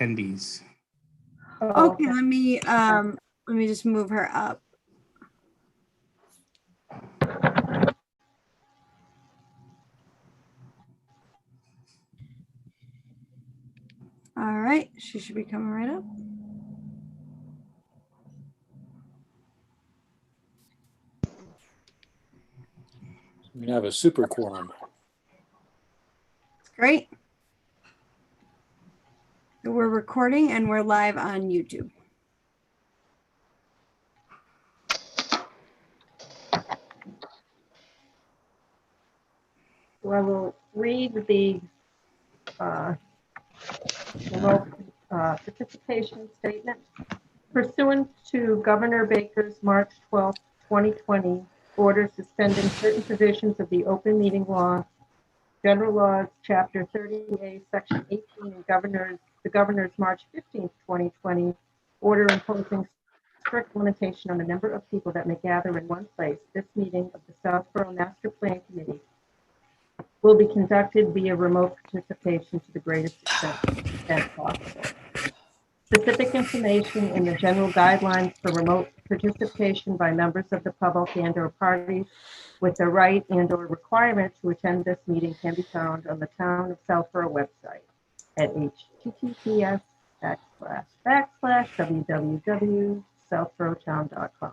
attendees. Oh, Okay, let me just move her up. All right, she should be coming right up. We have a super quorum. It's great. We're recording and we're live on YouTube. So I will read the remote participation statement. Pursuant to Governor Baker's March 12, 2020 order suspending certain provisions of the open meeting law, General Laws, Chapter 30A, Section 18, and the Governor's March 15, 2020 order imposing strict limitation on the number of people that may gather in one place, this meeting of the Southborough Master Plan Committee will be conducted via remote participation to the greatest extent possible. Specific information in the general guidelines for remote participation by members of the public and/or parties with the right and/or requirement to attend this meeting can be found on the Town of Southborough website at https://www.southboroughtown.com.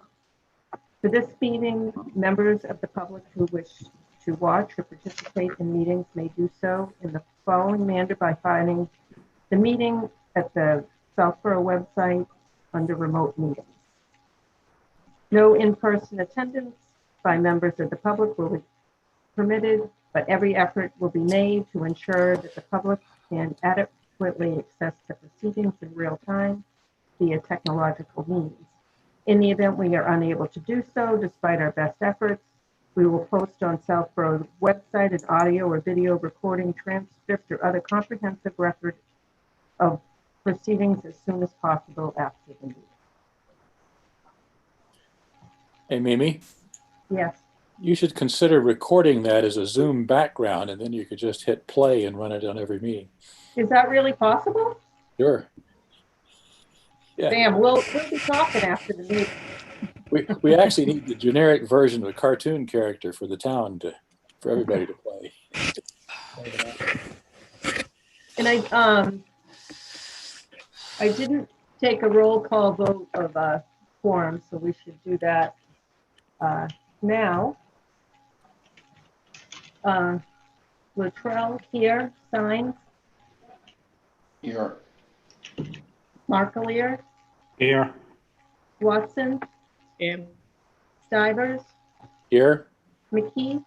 For this meeting, members of the public who wish to watch or participate in meetings may do so in the following manner by finding the meeting at the Southborough website under remote meetings. No in-person attendance by members of the public will be permitted, but every effort will be made to ensure that the public can adequately access the proceedings in real time via technological means. In the event we are unable to do so, despite our best efforts, we will post on Southborough's website an audio or video recording, transcript, or other comprehensive record of proceedings as soon as possible after the meeting. Hey, Mimi, Yes. you should consider recording that as a Zoom background, and then you could just hit play and run it on every meeting. Is that really possible? Sure. Yeah. Sam, we'll be talking after the meeting. We actually need the generic version of a cartoon character for the town for everybody to play. And I didn't take a roll call vote of a quorum, so we should do that now. Latrell here, signs. Here. Markelier, Here. Watson, Here. Stivers, Here? McKee,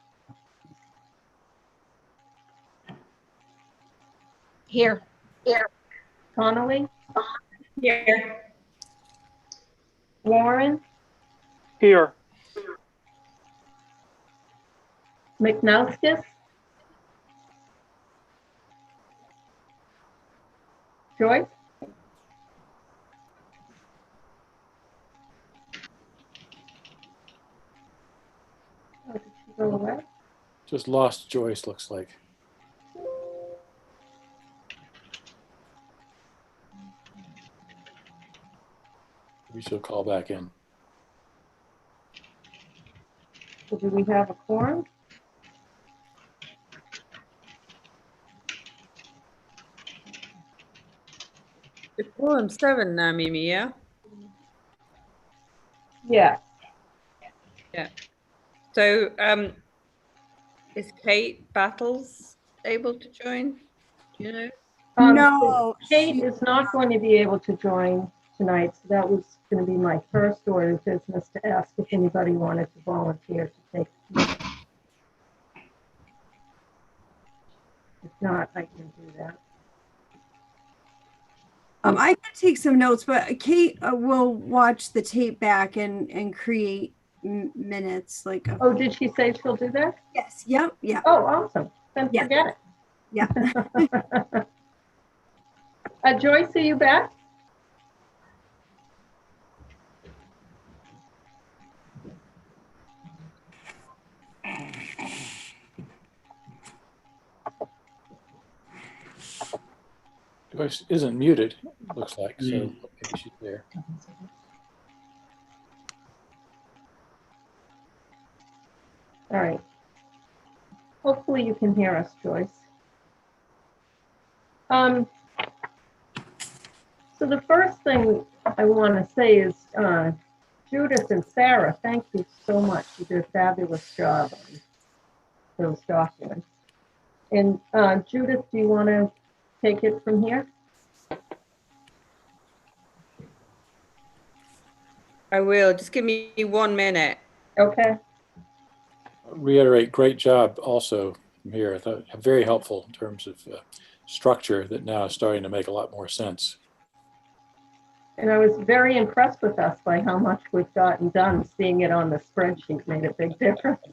Here. Connolly, Here. Warren, Here. McNauskis, Joyce, oh, did she go away? Just lost Joyce, looks like. Maybe she'll call back in. So do we have a quorum? The quorum's 7 now, Mimi, yeah? Yeah. So, is Kate Battles able to join? Do you know? No, Kate she- is not going to be able to join tonight, so that was going to be my first order of business to ask if anybody wanted to volunteer to take the meeting. If not, I can do that. I could take some notes, but Kate will watch the tape back and create minutes. Like, Oh, did she say she'll do that? yes, yep, yeah, Oh, awesome. Then Yeah. forget it. yeah. Joyce, are you back? Do Joyce isn't muted, looks like, so maybe she's there. All right. Hopefully you can hear us, Joyce. So the first thing I want to say is, Judith and Sarah, thank you so much. You did a fabulous job on those documents. And Judith, do you want to take it from here? I will. Just give me 1 minute. Okay. Reiterate, great job also from here. I thought very helpful in terms of structure that now is starting to make a lot more sense. And I was very impressed with us by how much we've gotten done. Seeing it on the spreadsheet made a big difference.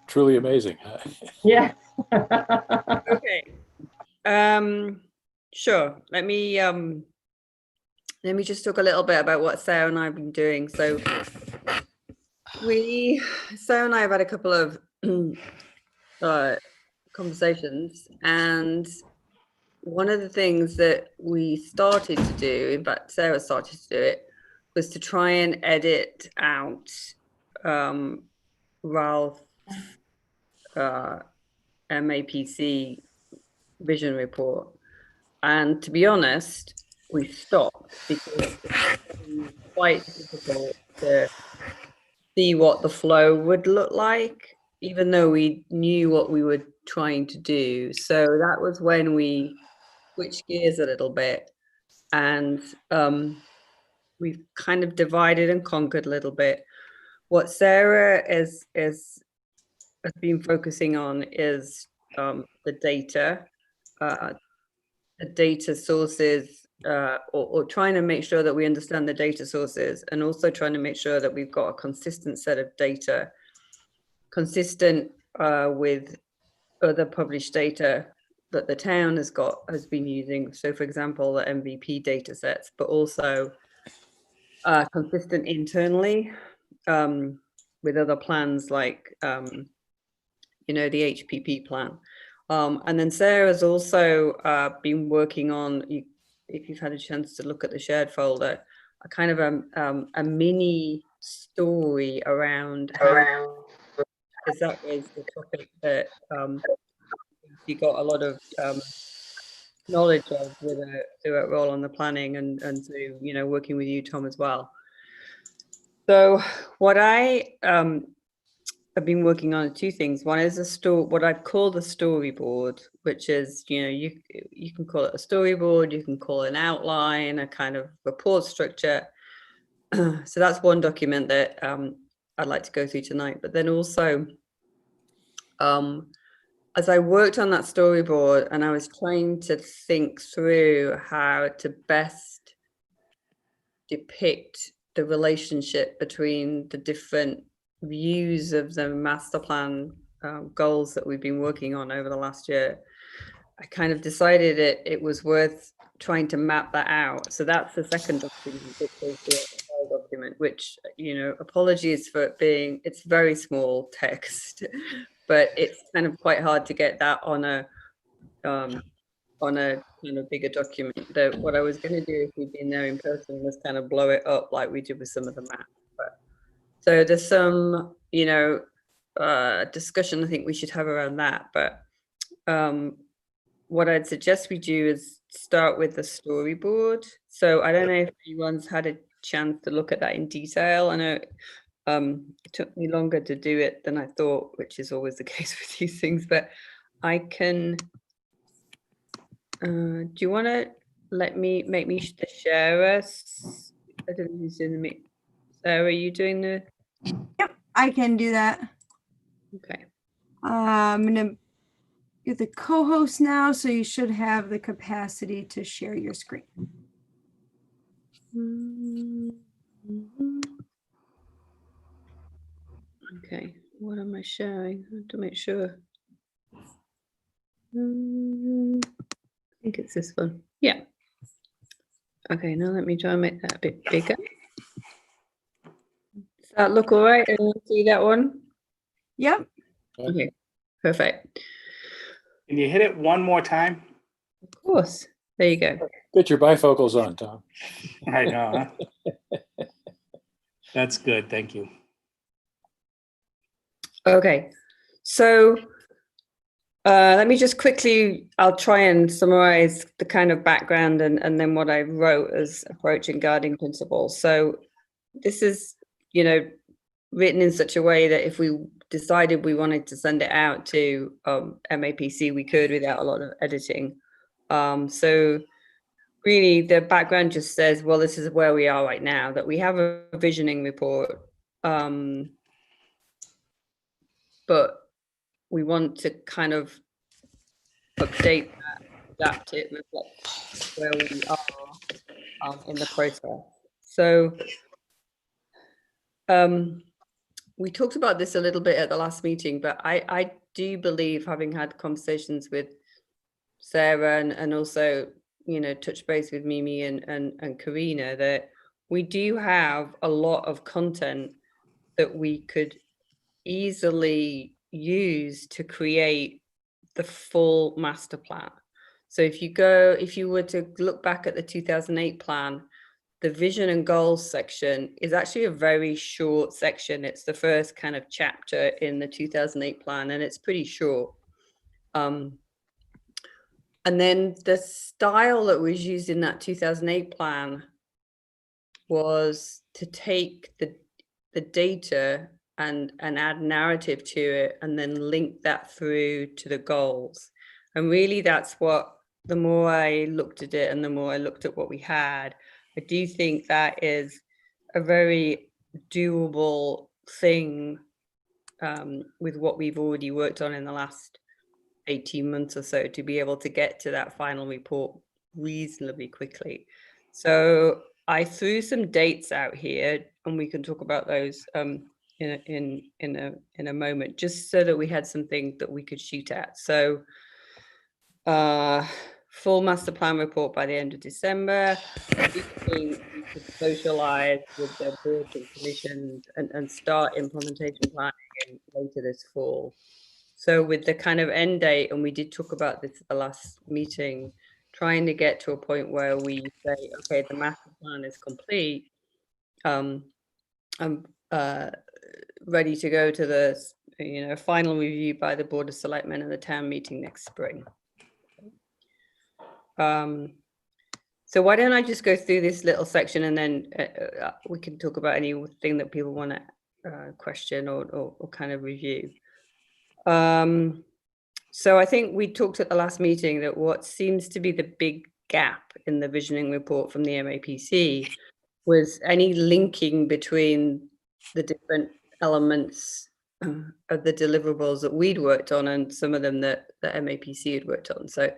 Truly amazing. Yes. Okay. Sure. Let me just talk a little bit about what Sarah and I have been doing. So Sarah and I have had a couple of conversations, and one of the things that we started to do, in fact, Sarah started to do it, was to try and edit out Ralph MAPC vision report. And to be honest, we stopped because it's quite difficult to see what the flow would look like, even though we knew what we were trying to do. So that was when we switched gears a little bit, and we've kind of divided and conquered a little bit. What Sarah has been focusing on is the data sources, or trying to make sure that we understand the data sources, and also trying to make sure that we've got a consistent set of data, consistent with other published data that the town has been using. So for example, the MVP data sets, but also consistent internally with other plans like, the HPP plan. And then Sarah's also been working on, if you've had a chance to look at the shared folder, a kind of a mini story around, because that was the topic that you got a lot of knowledge of with a role on the planning, and so, working with you, Tom, as well. So what I I've been working on two things. One is what I call the storyboard, which is, you can call it a storyboard, you can call it an outline, a kind of report structure. So that's one document that I'd like to go through tonight. But then also, as I worked on that storyboard and I was trying to think through how to best depict the relationship between the different views of the master plan goals that we've been working on over the last year, I kind of decided it was worth trying to map that out. So that's the second document, which is the document, which, apologies for it being, it's very small text, but it's kind of quite hard to get that on a kind of bigger document. What I was going to do if we'd been there in person was kind of blow it up like we did with some of the maps. So there's some, discussion I think we should have around that. But what I'd suggest we do is start with the storyboard. So I don't know if anyone's had a chance to look at that in detail. I know it took me longer to do it than I thought, which is always the case with these things. But I can. Do you want to make me share us? I don't know who's in the mix. Sarah, are you doing the? Yep, I can do that. Okay. I'm gonna get the co-host now, so you should have the capacity to share your screen. Okay, what am I sharing? I have to make sure. I think it's this one. Yeah. Okay, now let me try and make that a bit bigger. Does that look all right? Anyone see that one? Yep. Okay, perfect. Can you hit it one more time? Of course. There you go. Get your bifocals on, Tom. I know, huh? That's good, thank you. Okay. So let me just quickly, I'll try and summarize the kind of background and then what I wrote as approaching guiding principles. So this is, written in such a way that if we decided we wanted to send it out to MAPC, we could without a lot of editing. So really the background just says, well, this is where we are right now, that we have a visioning report, but we want to kind of update that, adapt it, reflect where we are in the process. So we talked about this a little bit at the last meeting, but I do believe, having had conversations with Sarah and also, touch base with Mimi and Karina, that we do have a lot of content that we could easily use to create the full master plan. So if you were to look back at the 2008 plan, the vision and goals section is actually a very short section. It's the first kind of chapter in the 2008 plan, and it's pretty short. And then the style that was used in that 2008 plan was to take the data and add narrative to it, and then link that through to the goals. And really that's what, the more I looked at it and the more I looked at what we had, I do think that is a very doable thing with what we've already worked on in the last 18 months or so, to be able to get to that final report reasonably quickly. So I threw some dates out here, and we can talk about those in a moment, just so that we had something that we could shoot at. So full master plan report by the end of December. We could socialize with the boards and commissions and start implementation planning later this fall. So with the kind of end date, and we did talk about this at the last meeting, trying to get to a point where we say, okay, the master plan is complete. I'm ready to go to the final review by the Board of Selectmen and the town meeting next spring. So why don't I just go through this little section, and then we can talk about anything that people want to question or kind of review. So I think we talked at the last meeting that what seems to be the big gap in the visioning report from the MAPC was any linking between the different elements of the deliverables that we'd worked on and some of them that the MAPC had worked on. So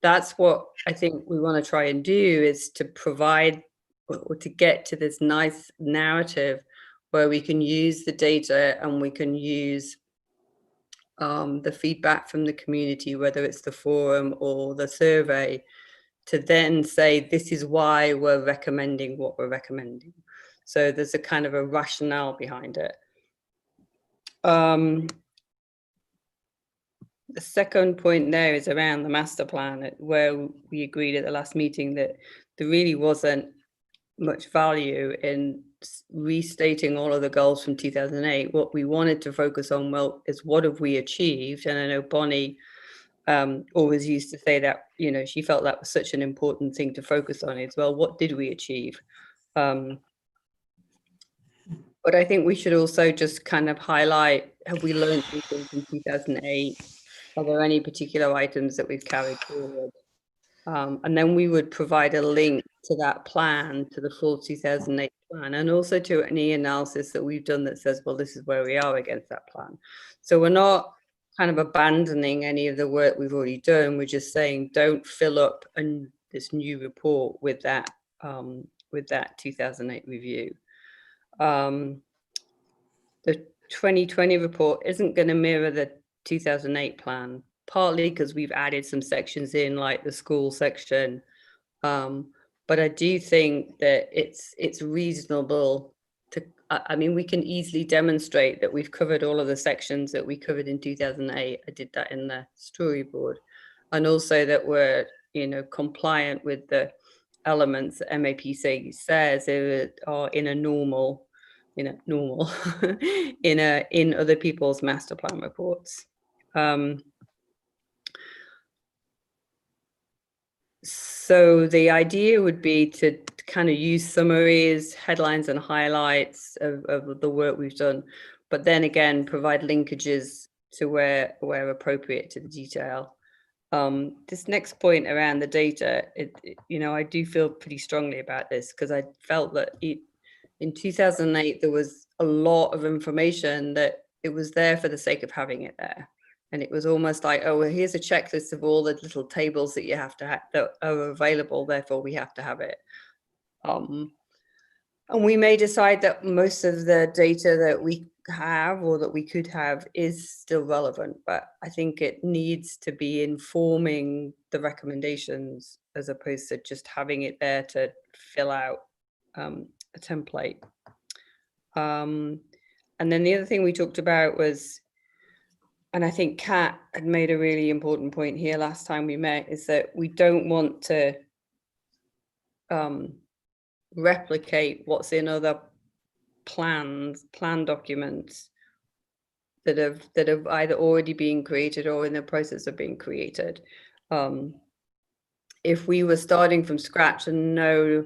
that's what I think we want to try and do, is to provide or to get to this nice narrative where we can use the data and we can use the feedback from the community, whether it's the forum or the survey, to then say, this is why we're recommending what we're recommending. So there's a kind of a rationale behind it. The second point there is around the master plan, where we agreed at the last meeting that there really wasn't much value in restating all of the goals from 2008. What we wanted to focus on, well, is what have we achieved? And I know Bonnie always used to say that, she felt that was such an important thing to focus on, as well, what did we achieve? But I think we should also just kind of highlight, have we learned anything from 2008? Are there any particular items that we've carried forward? And then we would provide a link to that plan, to the full 2008 plan, and also to any analysis that we've done that says, well, this is where we are against that plan. So we're not kind of abandoning any of the work we've already done. We're just saying, don't fill up this new report with that 2008 review. The 2020 report isn't going to mirror the 2008 plan, partly because we've added some sections in, like the school section. But I do think that it's reasonable to, we can easily demonstrate that we've covered all of the sections that we covered in 2008. I did that in the storyboard. And also that we're compliant with the elements that MAPC says are in a normal, in other people's master plan reports. So the idea would be to kind of use summaries, headlines and highlights of the work we've done, but then again, provide linkages to where appropriate to the detail. This next point around the data, I do feel pretty strongly about this because I felt that in 2008, there was a lot of information that it was there for the sake of having it there. And it was almost like, oh, well, here's a checklist of all the little tables that you have to have that are available. Therefore, we have to have it. And we may decide that most of the data that we have or that we could have is still relevant, but I think it needs to be informing the recommendations as opposed to just having it there to fill out a template. And then the other thing we talked about was, and I think Kat had made a really important point here last time we met, is that we don't want to replicate what's in other plan documents that have either already been created or in the process of being created. If we were starting from scratch and no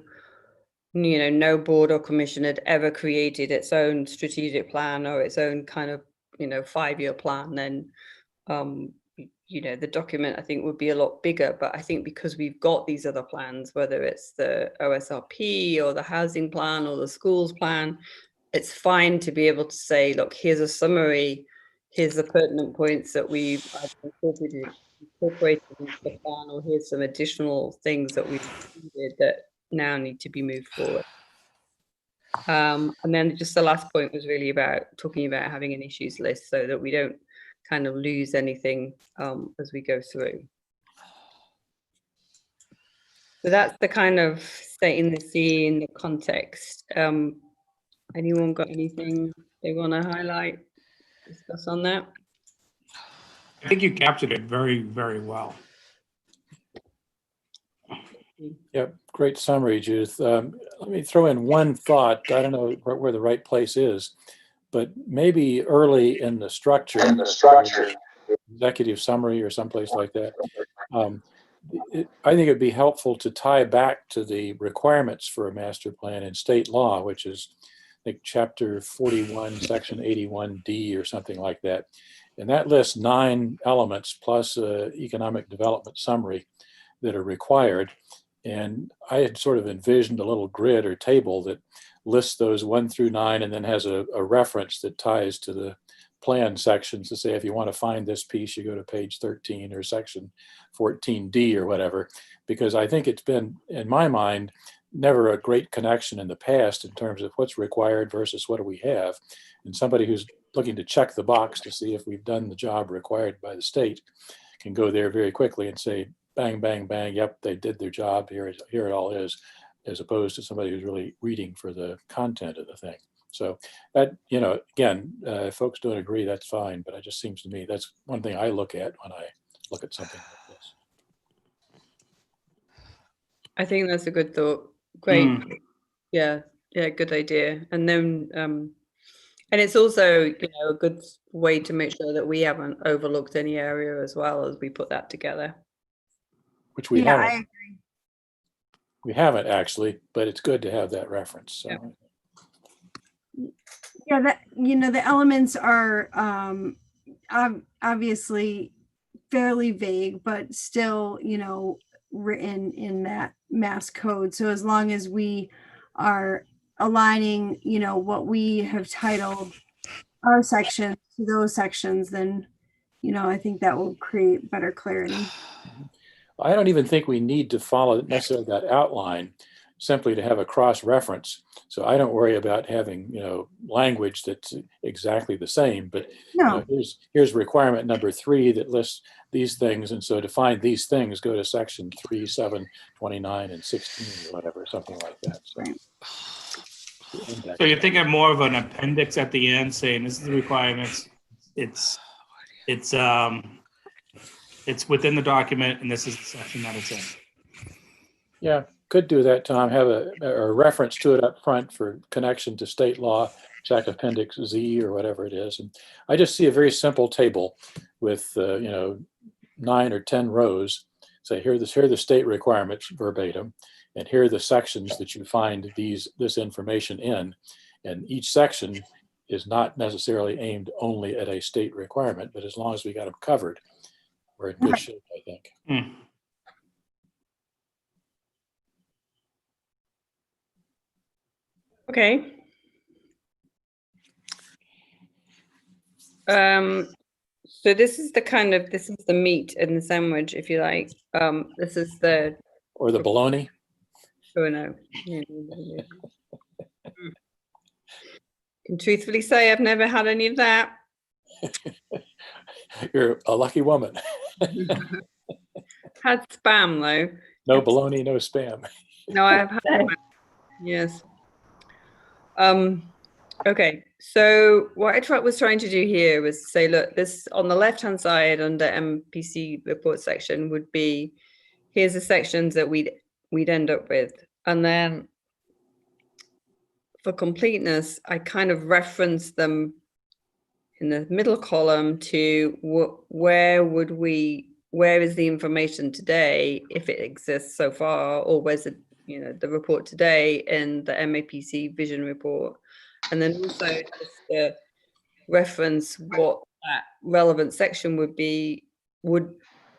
board or commission had ever created its own strategic plan or its own kind of 5-year plan, then the document I think would be a lot bigger. But I think because we've got these other plans, whether it's the OSRP or the housing plan or the schools plan, it's fine to be able to say, look, here's a summary, here's the pertinent points that we've incorporated into the plan, or here's some additional things that we've included that now need to be moved forward. And then just the last point was really about talking about having an issues list so that we don't kind of lose anything as we go through. So that's the kind of setting the scene, the context. Anyone got anything they want to highlight, discuss on that? I think you captured it very, very well. Yep, great summary, Judith. Let me throw in one thought. I don't know where the right place is, but maybe early in the structure, executive summary or someplace like that, I think it'd be helpful to tie back to the requirements for a master plan in state law, which is, I think, Chapter 41, Section 81D or something like that. And that lists 9 elements plus economic development summary that are required. And I had sort of envisioned a little grid or table that lists those 1 through 9 and then has a reference that ties to the plan sections to say, if you want to find this piece, you go to page 13 or section 14D or whatever, because I think it's been, in my mind, never a great connection in the past in terms of what's required versus what do we have. And somebody who's looking to check the box to see if we've done the job required by the state can go there very quickly and say, bang, bang, bang, yep, they did their job, here it all is, as opposed to somebody who's really reading for the content of the thing. So that, again, if folks don't agree, that's fine, but it just seems to me that's one thing I look at when I look at something like this. I think that's a good thought. Great. Yeah, good idea. And then, and it's also, a good way to make sure that we haven't overlooked any area as well as we put that together. Which we Yeah, I haven't. agree. We haven't actually, but it's good to have that reference. So. Yeah, that the elements are obviously fairly vague, but still, written in that mass code. So as long as we are aligning, what we have titled our section to those sections, then, I think that will create better clarity. I don't even think we need to follow necessarily that outline simply to have a cross-reference. So I don't worry about having, language that's exactly the same, but No. Here's requirement number 3 that lists these things. And so to find these things, go to section 3, 7, 29, and 16 or whatever, something like that. So, Right. So you're thinking more of an appendix at the end saying this is the requirements. It's it's within the document and this is the section that it's in. Yeah, could do that, Tom. Have a reference to it up front for connection to state law, check Appendix Z or whatever it is. And I just see a very simple table with, 9 or 10 rows. Say, here are the state requirements verbatim, and here are the sections that you find this information in. And each section is not necessarily aimed only at a state requirement, but as long as we got them covered, we're in good shape, I think. Hmm. Okay. So this is the meat in the sandwich, if you like. This is the, Or the bologna. oh no. Can truthfully say I've never had any of that. You're a lucky woman. Had spam though. No bologna, no spam. No, I have had spam. Yes. Okay, so what I was trying to do here was say, look, this on the left-hand side under MPC report section would be, here's the sections that we'd end up with. And then for completeness, I kind of reference them in the middle column to where is the information today, if it exists so far, or where's the report today in the MAPC vision report. And then also just reference what that relevant section would be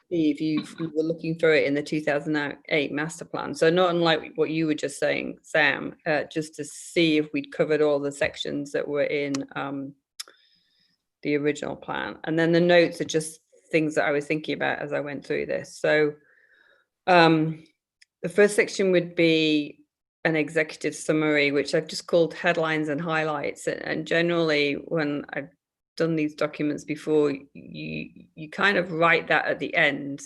if you were looking through it in the 2008 master plan. So not unlike what you were just saying, Sam, just to see if we'd covered all the sections that were in the original plan. And then the notes are just things that I was thinking about as I went through this. So the first section would be an executive summary, which I've just called headlines and highlights. And generally, when I've done these documents before, you kind of write that at the end.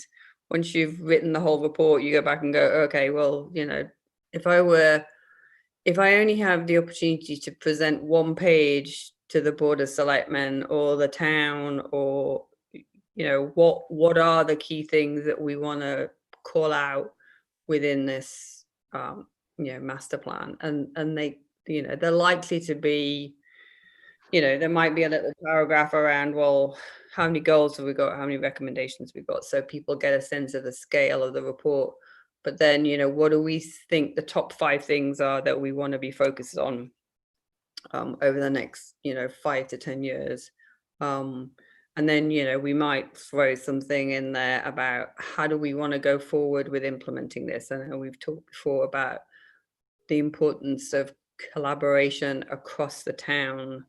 Once you've written the whole report, you go back and go, okay, well, if I only have the opportunity to present one page to the Board of Selectmen or the town, or what are the key things that we want to call out within this master plan, and they're likely to be, there might be a little paragraph around, well, how many goals have we got, how many recommendations we've got, so people get a sense of the scale of the report. But then, what do we think the top 5 things are that we want to be focused on over the next 5 to 10 years. And then, we might throw something in there about how do we want to go forward with implementing this. I know we've talked before about the importance of collaboration across the town,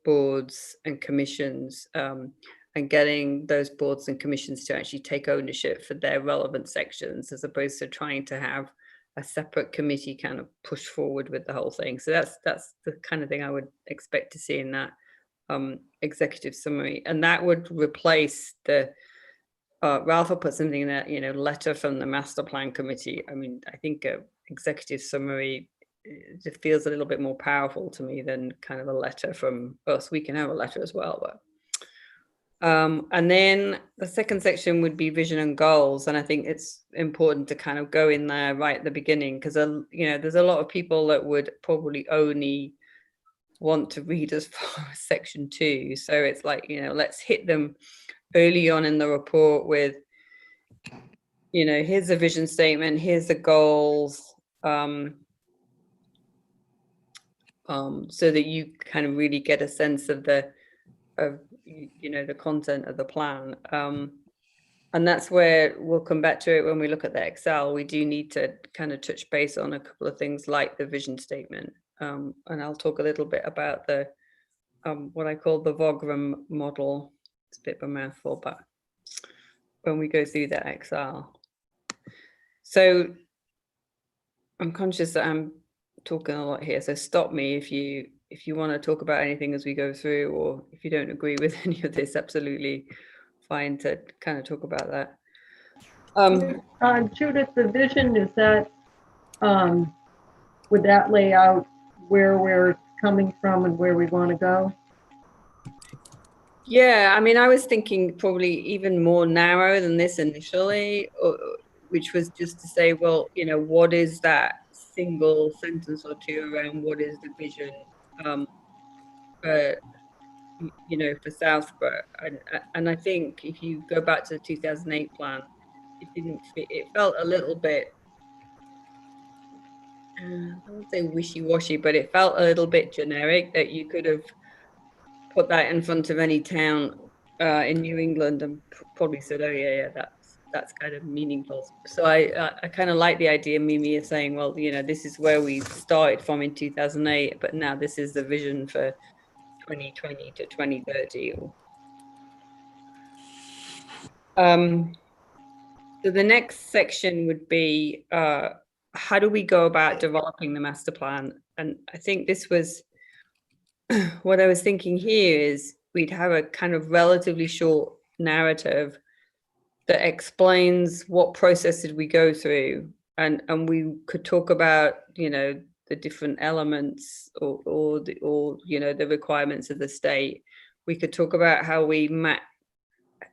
boards and commissions, and getting those boards and commissions to actually take ownership for their relevant sections, as opposed to trying to have a separate committee kind of push forward with the whole thing. So that's the kind of thing I would expect to see in that executive summary. And that would replace the Ralph will put something in that, letter from the master plan committee. I mean, I think a executive summary, it feels a little bit more powerful to me than kind of a letter from us. We can have a letter as well, but and then the second section would be vision and goals. And I think it's important to kind of go in there right at the beginning, because there's a lot of people that would probably only want to read as far as section 2. So it's like, let's hit them early on in the report with, here's the vision statement, here's the goals, so that you kind of really get a sense of the content of the plan. And that's where we'll come back to it when we look at the Excel. We do need to kind of touch base on a couple of things like the vision statement. And I'll talk a little bit about the what I call the Vogram model. It's a bit of a mouthful, but when we go through that Excel. So I'm conscious that I'm talking a lot here, so stop me if you want to talk about anything as we go through, or if you don't agree with any of this, absolutely fine to kind of talk about that. Judith, the vision, is that, would that lay out where we're coming from and where we want to go? Yeah, I mean, I was thinking probably even more narrow than this initially, which was just to say, well, you know, what is that single sentence or two around what is the vision for, you know, for Southborough? And I think if you go back to the 2008 plan, it didn't fit. It felt a little bit, I won't say wishy-washy, but it felt a little bit generic, that you could have put that in front of any town in New England and probably said, oh yeah, that's kind of meaningful. So I kind of like the idea, Mimi, is saying, well, you know, this is where we started from in 2008, but now this is the vision for 2020 to 2030. So the next section would be how do we go about developing the master plan? And I think this was what I was thinking here is we'd have a kind of relatively short narrative that explains what process did we go through, and we could talk about, you know, the different elements or you know, the requirements of the state. We could talk about how we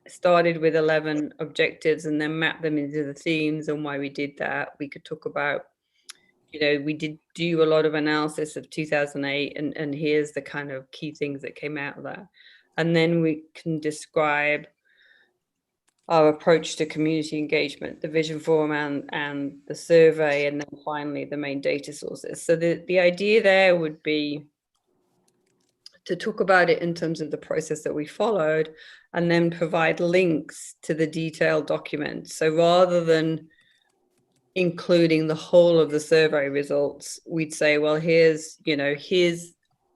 started with 11 objectives and then mapped them into the themes and why we did that. We could talk about, you know, we did do a lot of analysis of 2008 and here's the kind of key things that came out of that. And then we can describe our approach to community engagement, the vision forum and the survey, and then finally the main data sources. So the idea there would be to talk about it in terms of the process that we followed and then provide links to the detailed documents. So rather than including the whole of the survey results, we'd say, well, here's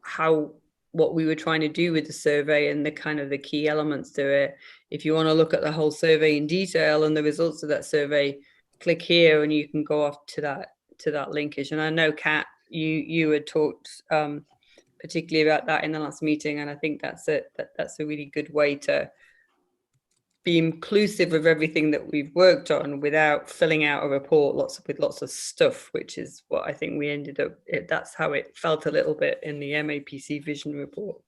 how, what we were trying to do with the survey and the kind of the key elements to it. If you want to look at the whole survey in detail and the results of that survey, click here and you can go off to that linkage. And I know, Kat, you had talked particularly about that in the last meeting, and I think that's a really good way to be inclusive of everything that we've worked on without filling out a report with lots of stuff, which is what I think we ended up, that's how it felt a little bit in the MAPC vision report.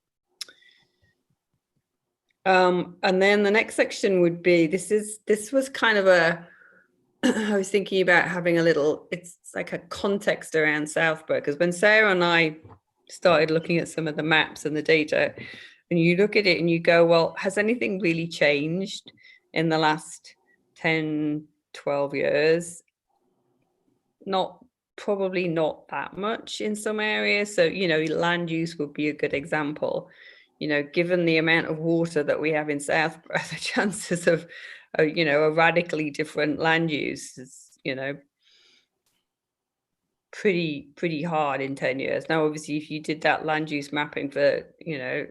And then the next section would be, this was kind of I was thinking about having a little, it's like a context around Southborough, because when Sarah and I started looking at some of the maps and the data, and you look at it and you go, well, has anything really changed in the last 10, 12 years? Probably not that much in some areas. So, you know, land use would be a good example. You know, given the amount of water that we have in Southborough, the chances of, you know, a radically different land use is, you know, pretty hard in 10 years. Now, obviously, if you did that land use mapping for, you know,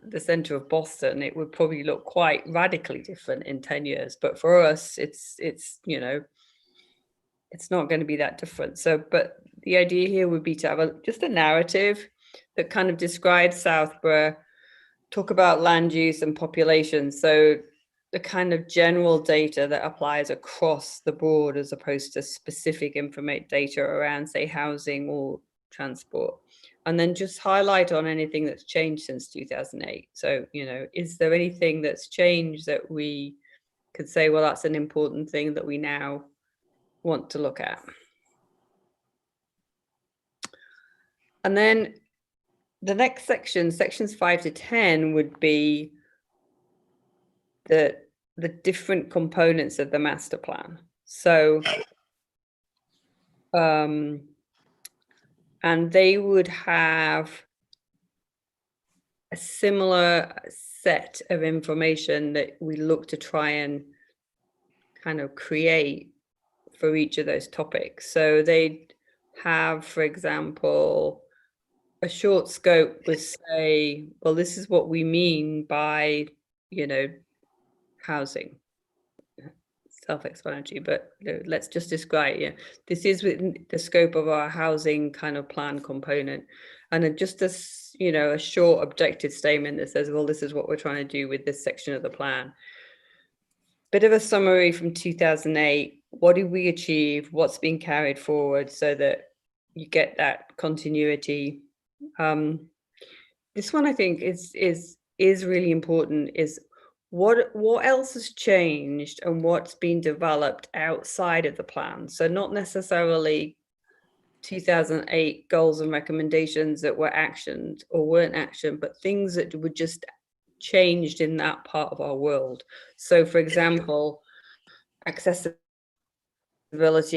the center of Boston, it would probably look quite radically different in 10 years. But for us, it's you know, it's not going to be that different. So, but the idea here would be to have just a narrative that kind of describes Southborough, talk about land use and population. So the kind of general data that applies across the board as opposed to specific data around, say, housing or transport. And then just highlight on anything that's changed since 2008. So, you know, is there anything that's changed that we could say, well, that's an important thing that we now want to look at? And then the next section, sections 5 to 10, would be the different components of the master plan. So, and they would have a similar set of information that we look to try and kind of create for each of those topics. So they'd have, for example, a short scope would say, well, this is what we mean by, you know, housing. Self-explanatory, but let's just describe, yeah, this is within the scope of our housing kind of plan component. And just as, you know, a short objective statement that says, well, this is what we're trying to do with this section of the plan. Bit of a summary from 2008. What did we achieve? What's being carried forward, so that you get that continuity. This one, I think, is is really important is what else has changed and what's been developed outside of the plan. So not necessarily 2008 goals and recommendations that were actioned or weren't actioned, but things that were just changed in that part of our world. So for example, accessibility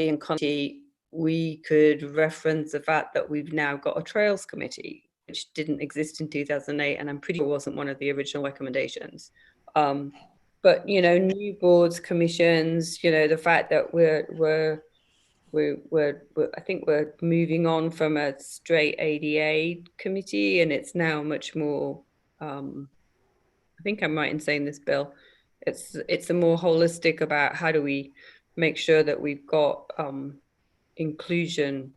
and connectivity, we could reference the fact that we've now got a trails committee, which didn't exist in 2008, and I'm pretty sure wasn't one of the original recommendations. But you know, new boards, commissions, you know, the fact that we're I think we're moving on from a straight ADA committee, and it's now much more. I think I'm right in saying this, Bill. It's a more holistic about how do we make sure that we've got inclusion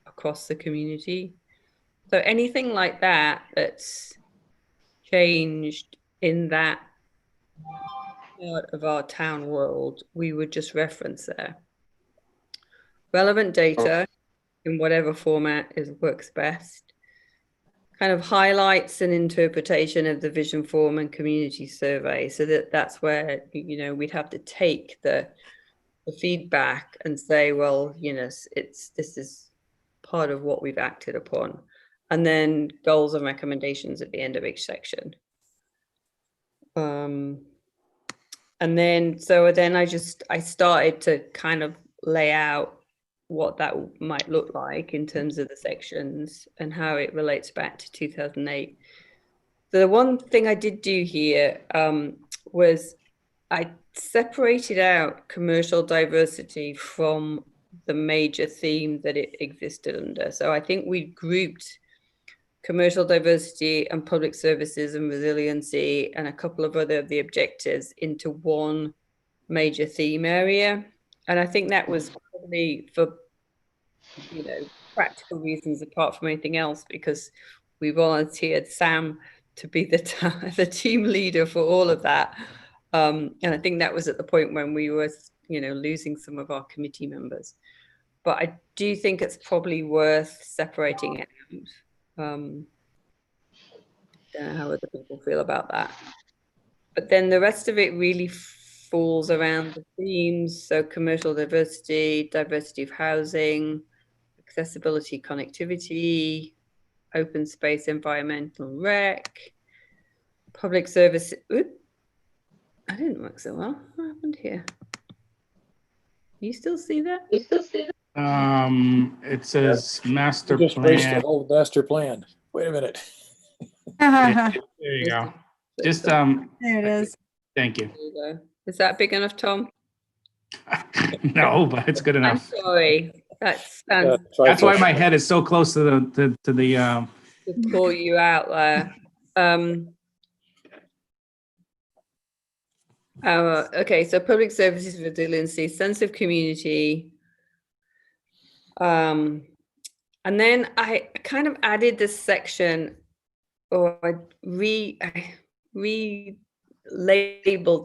across the community. So anything like that that's changed in that part of our town world, we would just reference there. Relevant data in whatever format works best. Kind of highlights and interpretation of the vision form and community survey. So that's where, you know, we'd have to take the feedback and say, well, you know, this is part of what we've acted upon. And then goals and recommendations at the end of each section. And then, so then I started to kind of lay out what that might look like in terms of the sections and how it relates back to 2008. So the one thing I did do here was I separated out commercial diversity from the major theme that it existed under. So I think we grouped commercial diversity and public services and resiliency and a couple of other of the objectives into one major theme area. And I think that was probably for, you know, practical reasons apart from anything else, because we volunteered Sam to be the team leader for all of that. And I think that was at the point when we were, you know, losing some of our committee members. But I do think it's probably worth separating it out. Don't know how other people feel about that. But then the rest of it really falls around the themes. So commercial diversity, diversity of housing, accessibility, connectivity, open space, environmental rec, public service. Oops, I didn't work so well. What happened here? You still see that? It says master You just erased the plan. whole master plan. Wait a minute. There you go. Just, There it is. thank you. There you go. Is that big enough, Tom? No, but it's good I'm enough. sorry. That's That's why my head is so close to the to call you out there. Okay, so public services resiliency, sense of community. And then I kind of added this section, or I relabeled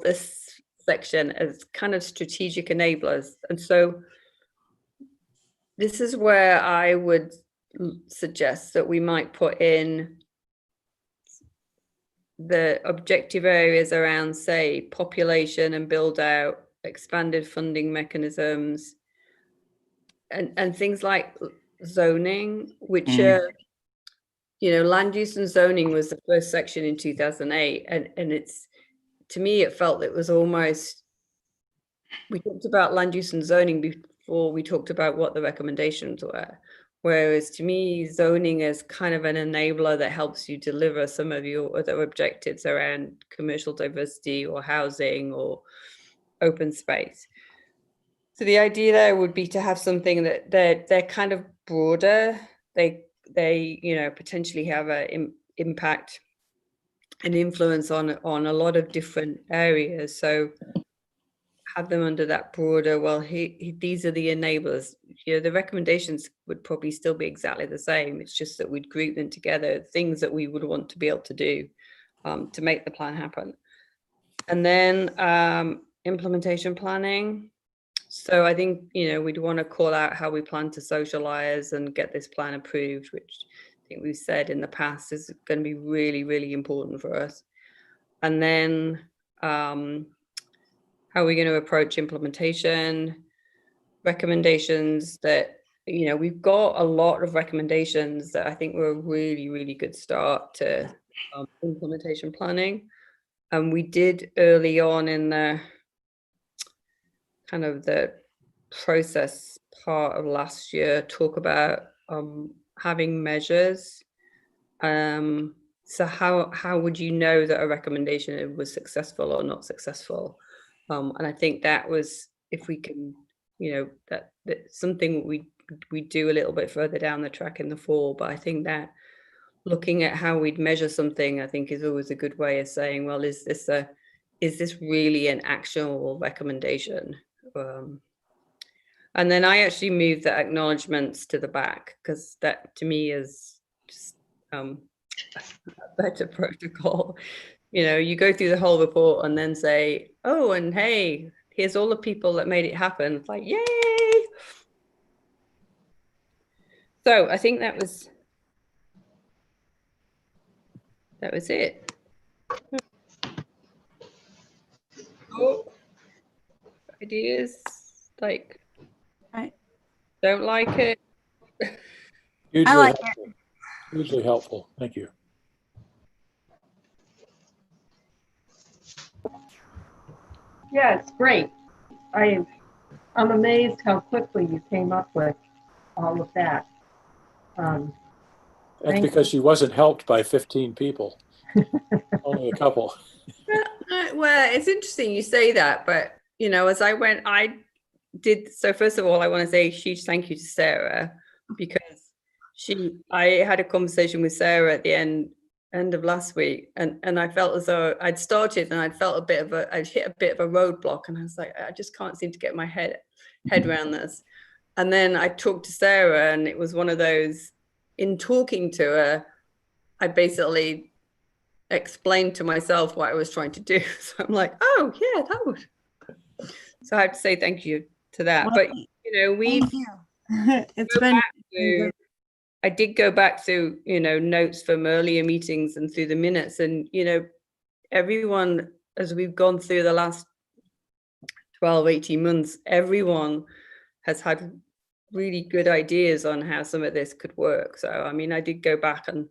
this section as kind of strategic enablers. And so this is where I would suggest that we might put in the objective areas around, say, population and build out, expanded funding mechanisms, and things like zoning, which are, you know, land use and zoning was the first section in 2008. And it's, to me, it felt it was almost, we talked about land use and zoning before we talked about what the recommendations were. Whereas to me, zoning is kind of an enabler that helps you deliver some of your other objectives around commercial diversity or housing or open space. So the idea there would be to have something that they're kind of broader. They you know, potentially have an impact and influence on a lot of different areas. So have them under that broader, well, these are the enablers. You know, the recommendations would probably still be exactly the same. It's just that we'd group them together, things that we would want to be able to do to make the plan happen. And then implementation planning. So I think, you know, we'd want to call out how we plan to socialize and get this plan approved, which think we've said in the past is going to be really, really important for us. And then how are we going to approach implementation? Recommendations that, we've got a lot of recommendations that I think were a really, really good start to implementation planning. And we did early on in the kind of the process part of last year talk about having measures. So how would you know that a recommendation was successful or not successful? And I think that was, if we can, that's something we do a little bit further down the track in the fall. But I think that looking at how we'd measure something, I think, is always a good way of saying, well, is this really an actionable recommendation? And then I actually moved the acknowledgements to the back, because that to me is just a better protocol. You go through the whole report and then say, oh, and hey, here's all the people that made it happen. It's like, yay! So I think that was it. Oh, ideas, like, Right. don't like it. Hugely like helpful. Hugely helpful. Thank you. Yeah, it's great. I'm amazed how quickly you came up with all of that. That's Thank because she wasn't helped by 15 people. Only a couple. Well, it's interesting you say that, but as I did. So first of all, I want to say a huge thank you to Sarah, because I had a conversation with Sarah at the end of last week, and I felt as though I'd started and I'd hit a bit of a roadblock, and I was like, I just can't seem to get my head around this. And then I talked to Sarah, and it was one of those, in talking to her, I basically explained to myself what I was trying to do. So I'm like, oh yeah, that would. So I have to say thank you to that. Well, But we've Thank you. It's been I did go back through notes from earlier meetings and through the minutes, and everyone, as we've gone through the last 12-18 months, everyone has had really good ideas on how some of this could work. So I mean, I did go back and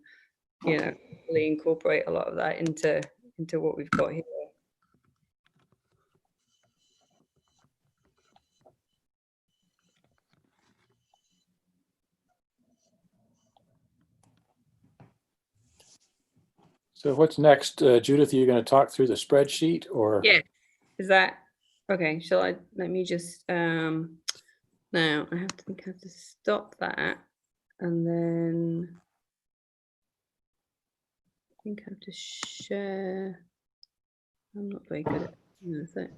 really incorporate a lot of that into what we've got here. So what's next? Judith, are you going to talk through the spreadsheet, or? Yeah. Is that okay? Let me just now I have to stop that, and then I think I have to share. I'm not very good at that.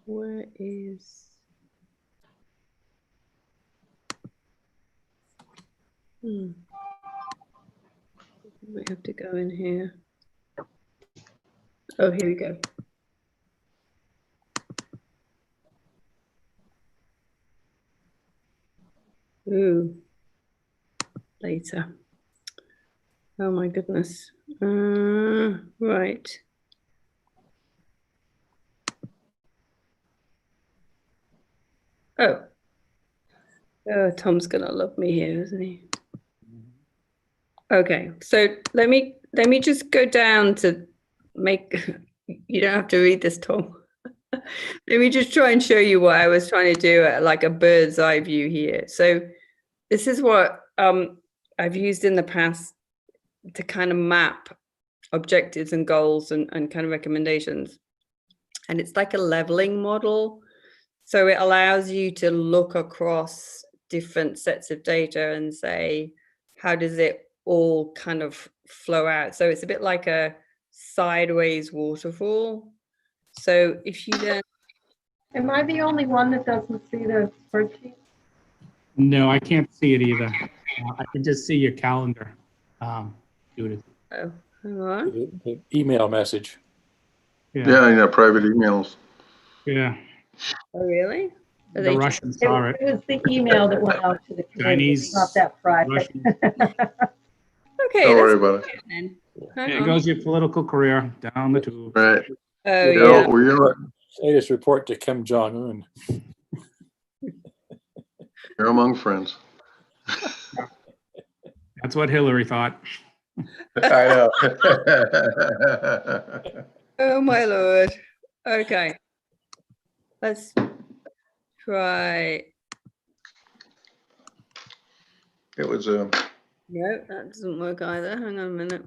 Where is we have to go in here. Oh, here we go. Ooh, later. Oh my goodness. Right. Oh, Tom's gonna love me here, isn't he? Okay, so let me just go down to make. You don't have to read this, Tom. Let me just try and show you what I was trying to do at like a bird's eye view here. So this is what I've used in the past to kind of map objectives and goals and kind of recommendations. And it's like a leveling model. So it allows you to look across different sets of data and say, how does it all kind of flow out? So it's a bit like a sideways waterfall. So if you then... Am I the only one that doesn't see the spreadsheet? No, I can't see it either. I can just see your calendar, Judith. Oh, hang on. The email message. Yeah, private emails. Yeah. Oh, really? Are The they Russians saw it. It was the email that went out to the committee. It's Chinese, not that private. Russian. okay? Don't worry That's about it. it then. Hang There on. goes your political career down the tube. Right. Oh You yeah. No, Latest report to Kim Jong Un. you're among friends. That's what Hillary thought. I know. Oh my lord. Okay. Let's try. It was No, that doesn't work either. Hang on a minute.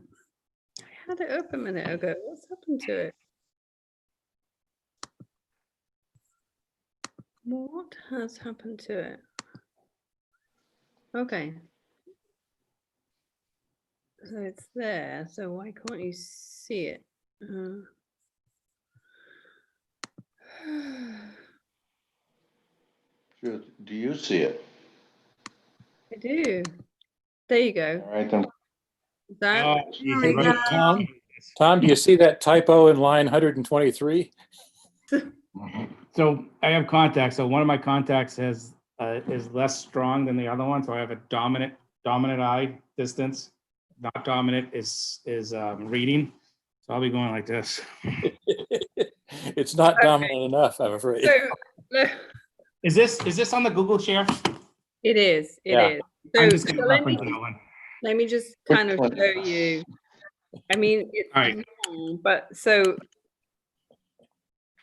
I had it up a minute ago. What's happened to it? What has happened to it? Okay. So it's there. So why can't you see it? do you see it? I do. There you go. All right then. Is that Oh, There geez, we right. go. Tom, do you see that typo in line 123? So I have contacts. So one of my contacts is less strong than the other one. So I have a dominant eye distance. Not dominant is reading. So I'll be going like this. It's not dominant enough, I'm afraid. so? No, Is this on the Google share? it is. It Yeah. is. I'm So, just gonna so let me reference that one. let me just kind of show you. I mean, it's All right. long, but so,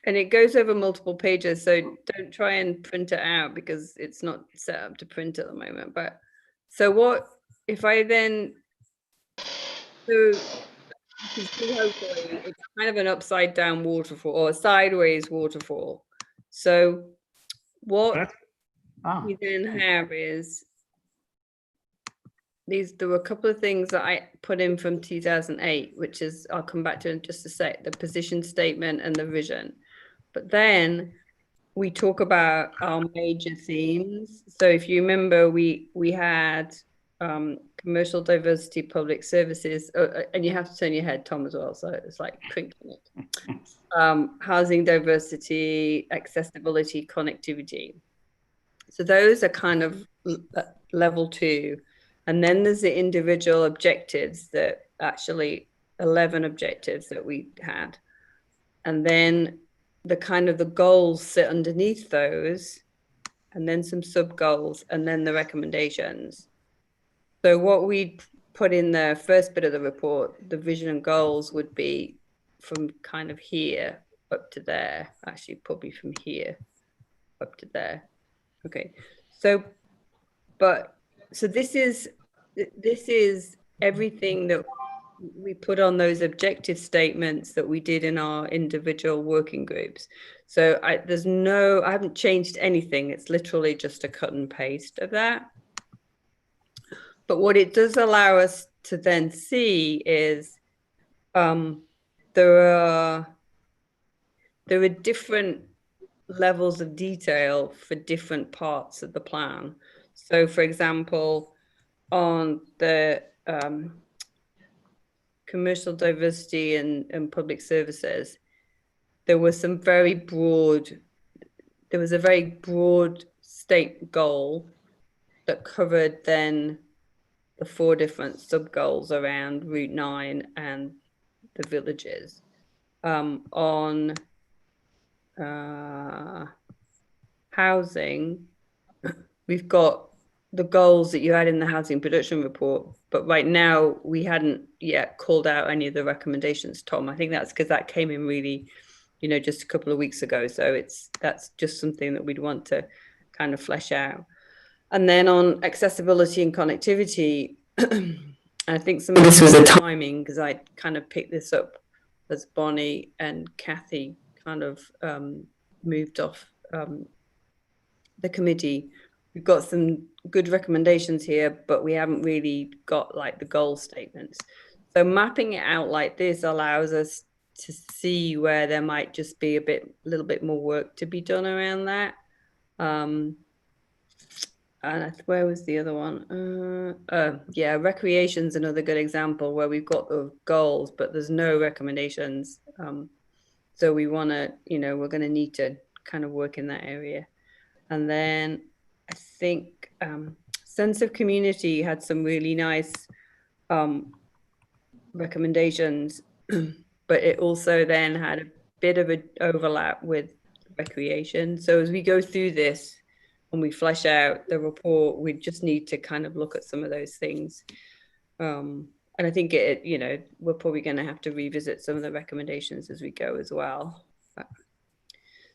and it goes over multiple pages. So don't try and print it out because it's not set up to print at the moment. But so what if I then? So you can see hopefully it's kind of an upside down waterfall or a sideways waterfall. So what Ah, we then have is there were a couple of things that I put in from 2008, which is I'll come back to in just a sec, the position statement and the vision. But then we talk about our major themes. So if you remember, we had commercial diversity, public services, and you have to turn your head, Tom, as well. So it's like crinkling it. Housing diversity, accessibility, connectivity. So those are kind of level 2. And then there's the individual objectives that actually 11 objectives that we had. And then the kind of the goals sit underneath those, and then some sub goals, and then the recommendations. So what we put in the first bit of the report, the vision and goals would be from kind of here up to there, actually probably from here up to there. Okay, so this is everything that we put on those objective statements that we did in our individual working groups. So I haven't changed anything. It's literally just a cut and paste of that. But what it does allow us to then see is there are different levels of detail for different parts of the plan. So for example, on the commercial diversity and public services, there was a very broad state goal that covered then the 4 different sub goals around Route 9 and the villages. On housing, we've got the goals that you had in the housing production report, but right now we hadn't yet called out any of the recommendations, Tom. I think that's because that came in really, just a couple of weeks ago. So that's just something that we'd want to kind of flesh out. And then on accessibility and connectivity, I think some of this was the timing because I kind of picked this up as Bonnie and Kathy kind of moved off the committee. We've got some good recommendations here, but we haven't really got like the goal statements. So mapping it out like this allows us to see where there might just be a little bit more work to be done around that. And where was the other one? Yeah, recreation's another good example where we've got the goals, but there's no recommendations. So we want to, we're going to need to kind of work in that area. And then I think Sense of Community had some really nice recommendations, but it also then had a bit of an overlap with recreation. So as we go through this and we flesh out the report, we just need to kind of look at some of those things. And I think we're probably going to have to revisit some of the recommendations as we go as well.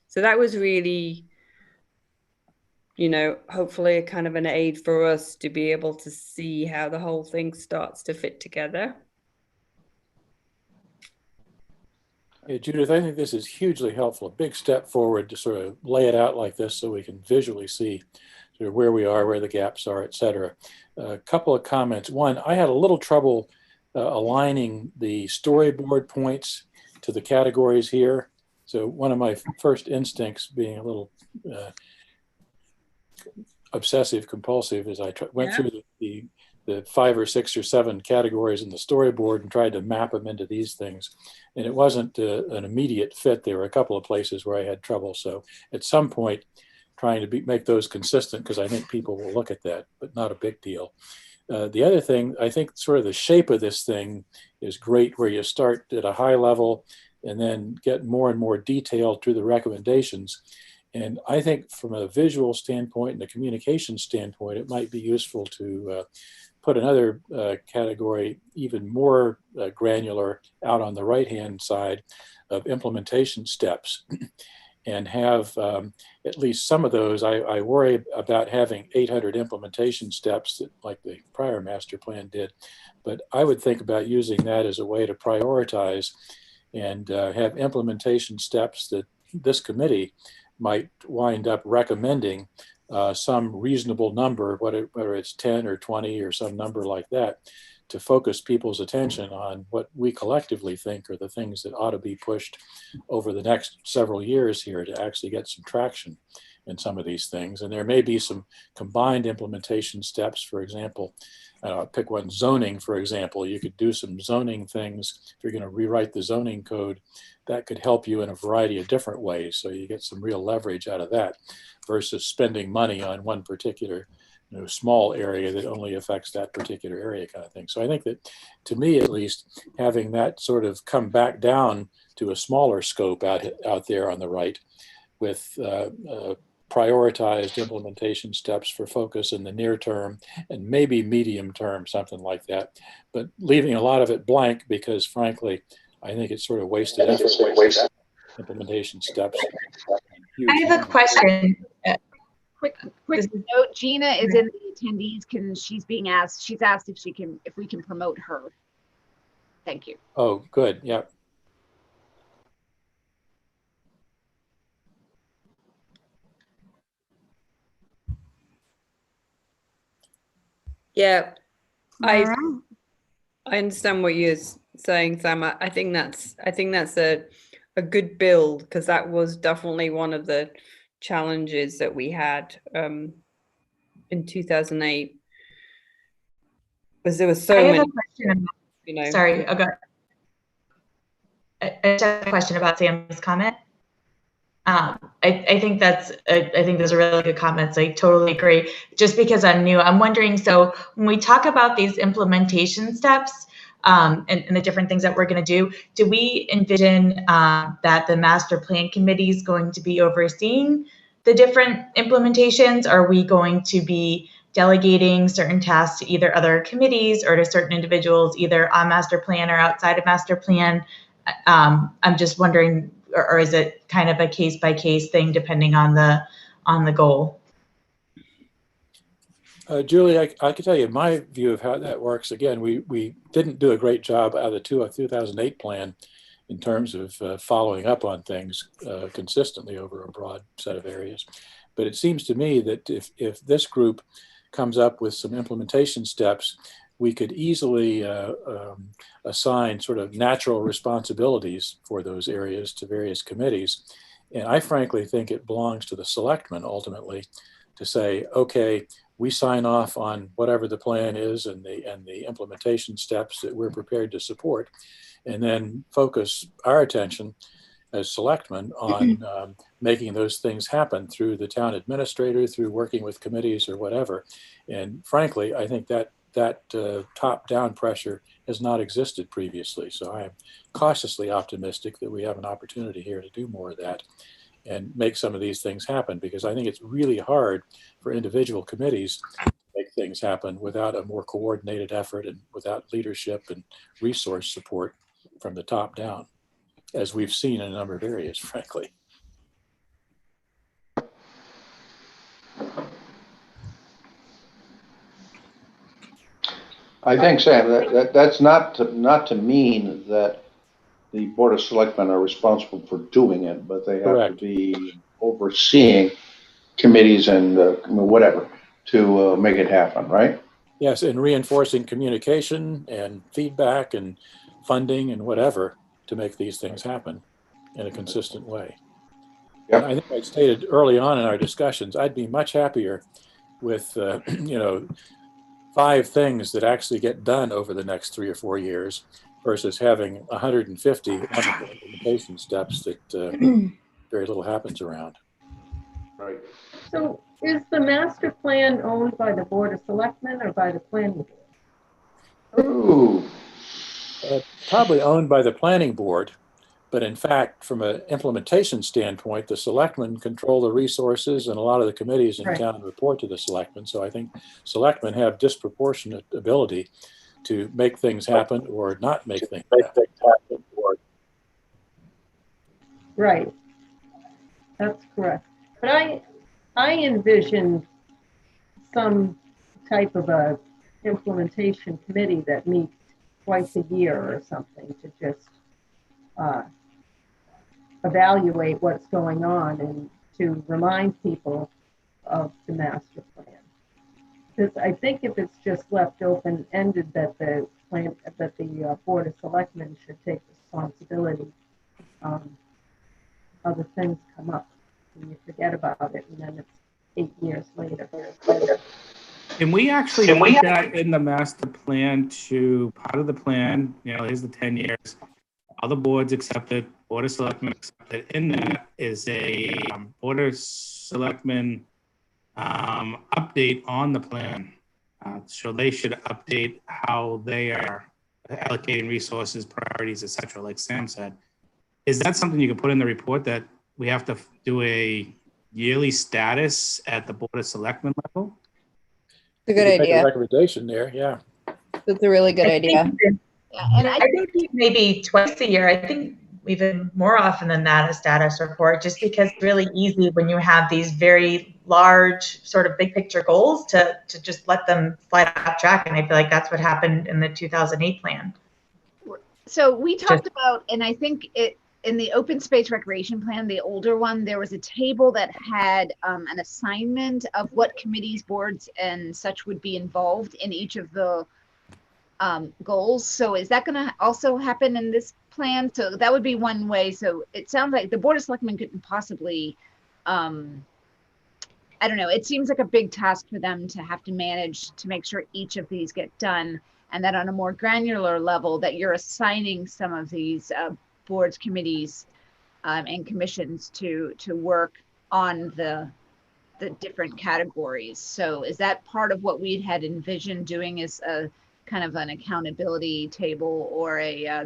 So that was really, hopefully a kind of an aid for us to be able to see how the whole thing starts to fit together. Hey, Judith, I think this is hugely helpful. A big step forward to sort of lay it out like this so we can visually see sort of where we are, where the gaps are, et cetera. A couple of comments. One, I had a little trouble aligning the storyboard points to the categories here. So one of my first instincts, being a little obsessive compulsive, as I went through the 5 or 6 or 7 categories in the storyboard and tried to map them into these things. And it wasn't an immediate fit. There were a couple of places where I had trouble. So at some point, trying to make those consistent, because I think people will look at that, but not a big deal. The other thing, I think sort of the shape of this thing is great, where you start at a high level and then get more and more detailed through the recommendations. And I think from a visual standpoint and a communication standpoint, it might be useful to put another category, even more granular, out on the right-hand side of implementation steps, and have at least some of those. I worry about having 800 implementation steps like the prior master plan did, but I would think about using that as a way to prioritize and have implementation steps that this committee might wind up recommending some reasonable number, whether it's 10 or 20 or some number like that, to focus people's attention on what we collectively think are the things that ought to be pushed over the next several years here to actually get some traction in some of these things. And there may be some combined implementation steps. For example, pick one, zoning, for example. You could do some zoning things. If you're going to rewrite the zoning code, that could help you in a variety of different ways. So you get some real leverage out of that versus spending money on one particular small area that only affects that particular area kind of thing. So I think that, to me at least, having that sort of come back down to a smaller scope out there on the right with prioritized implementation steps for focus in the near term and maybe medium term, something like that, but leaving a lot of it blank because frankly, I think it's sort of wasted effort. Implementation steps. I have a question. Quick note, Gina is in the attendees. She's asked if we can promote her. Thank you. Oh, good. Yeah. Yeah, I All right. understand what you're saying, Sam. I think that's a good build, because that was definitely one of the challenges that we had in 2008. Because there were so I have many. a question. Sorry, okay. I just have a question about Sam's comment. I think those are really good comments. I totally agree. Just because I'm new, I'm wondering, so when we talk about these implementation steps and the different things that we're going to do we envision that the master plan committee is going to be overseeing the different implementations? Are we going to be delegating certain tasks to either other committees or to certain individuals, either on master plan or outside of master plan? I'm just wondering, or is it kind of a case by case thing depending on the goal? Julie, I can tell you my view of how that works. Again, we didn't do a great job out of the 2008 plan in terms of following up on things consistently over a broad set of areas. But it seems to me that if this group comes up with some implementation steps, we could easily assign sort of natural responsibilities for those areas to various committees. And I frankly think it belongs to the selectmen ultimately to say, okay, we sign off on whatever the plan is and the implementation steps that we're prepared to support, and then focus our attention as selectmen on making those things happen through the town administrator, through working with committees or whatever. And frankly, I think that top-down pressure has not existed previously. So I am cautiously optimistic that we have an opportunity here to do more of that and make some of these things happen, because I think it's really hard for individual committees to make things happen without a more coordinated effort and without leadership and resource support from the top down, as we've seen in a number of areas, frankly. I think, Sam, that's not to mean that the Board of Selectmen are responsible for doing it, but they have Correct. to be overseeing committees and whatever to make it happen, right? Yes, and reinforcing communication and feedback and funding and whatever to make these things happen in a consistent way. Yep. And I think I stated early on in our discussions, I'd be much happier with, 5 things that actually get done over the next 3 or 4 years versus having 150 wonderful implementation steps that very little happens around. Right. So is the master plan owned by the Board of Selectmen or by the planning board? Ooh, Probably owned by the planning board, but in fact, from an implementation standpoint, the selectmen control the resources, and a lot of the committees in Right. town report to the selectmen. So I think selectmen have disproportionate ability to make things happen or not make things happen. Right. That's correct. But I envision some type of a implementation committee that meets twice a year or something to just evaluate what's going on and to remind people of the master plan. Because I think if it's just left open-ended that the Board of Selectmen should take responsibility, other things come up and you forget about it, and then it's 8 years later. Can we actually put that in the master plan to part of the plan? Here's the 10 years. All the boards accepted, Board of Selectmen accepted. In that is a Board of Selectmen update on the plan. So they should update how they are allocating resources, priorities, et cetera, like Sam said. Is that something you can put in the report, that we have to do a yearly status at the Board of Selectmen level? It's a good You could make a idea. recommendation there, yeah. That's a really good idea. Yeah, and I think maybe twice a year. I think even more often than that, a status report, just because it's really easy when you have these very large sort of big picture goals to just let them slide off track. And I feel like that's what happened in the 2008 plan. so we talked about, and I think it in the open space recreation plan, the older one, there was a table that had an assignment of what committees, boards, and such would be involved in each of the goals. So is that going to also happen in this plan? So that would be one way. So it sounds like the Board of Selectmen couldn't possibly, I don't know, it seems like a big task for them to have to manage to make sure each of these get done. And that on a more granular level, that you're assigning some of these boards, committees, and commissions to work on the different categories. So is that part of what we had envisioned doing, is a kind of an accountability table, or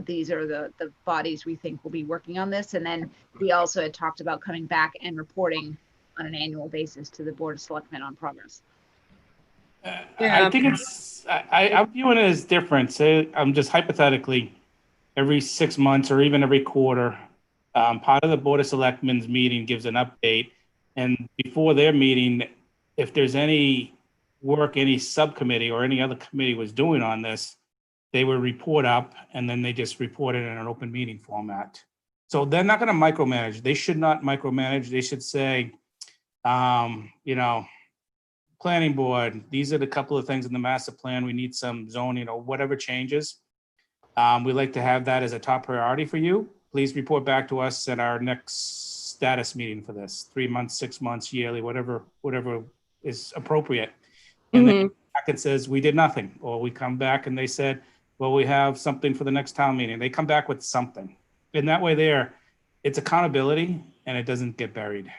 these are the bodies we think will be working on this? And then we also had talked about coming back and reporting on an annual basis to the Board of Selectmen on progress. I think I'm viewing it as different. So I'm just hypothetically, every 6 months or even every quarter, part of the Board of Selectmen's meeting gives an update. And before their meeting, if there's any work any subcommittee or any other committee was doing on this, they would report up, and then they just report it in an open meeting format. So they're not going to micromanage. They should not micromanage. They should say, planning board, these are the couple of things in the master plan. We need some zoning or whatever changes. We'd like to have that as a top priority for you. Please report back to us at our next status meeting for this, 3 months, 6 months, yearly, whatever is appropriate. And then back it says we did nothing, or we come back and they said, well, we have something for the next town meeting. They come back with something. And that way there, it's accountability and it doesn't get buried.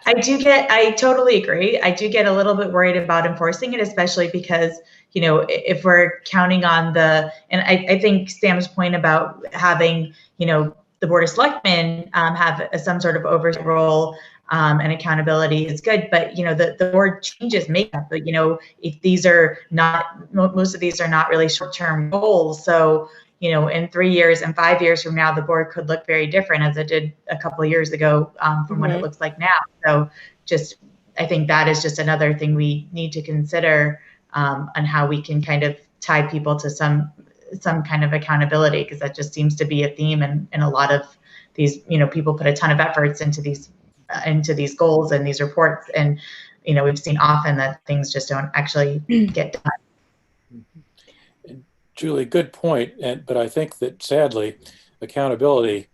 I totally agree. I do get a little bit worried about enforcing it, especially because, you know, if we're counting on and I think Sam's point about having, you know, the Board of Selectmen have some sort of oversight role and accountability is good, but, you know, the board changes makeup, but, you know, if these are not, most of these are not really short-term goals. So, you know, in 3 years and 5 years from now, the board could look very different as it did a couple of years ago from what it looks like now. So just, I think that is just another thing we need to consider on how we can kind of tie people to some kind of accountability, because that just seems to be a theme in a lot of these, you know, people put a ton of efforts into these goals and these reports. And, you know, we've seen often that things just don't actually get done. Julie, good point. But I think that sadly, accountability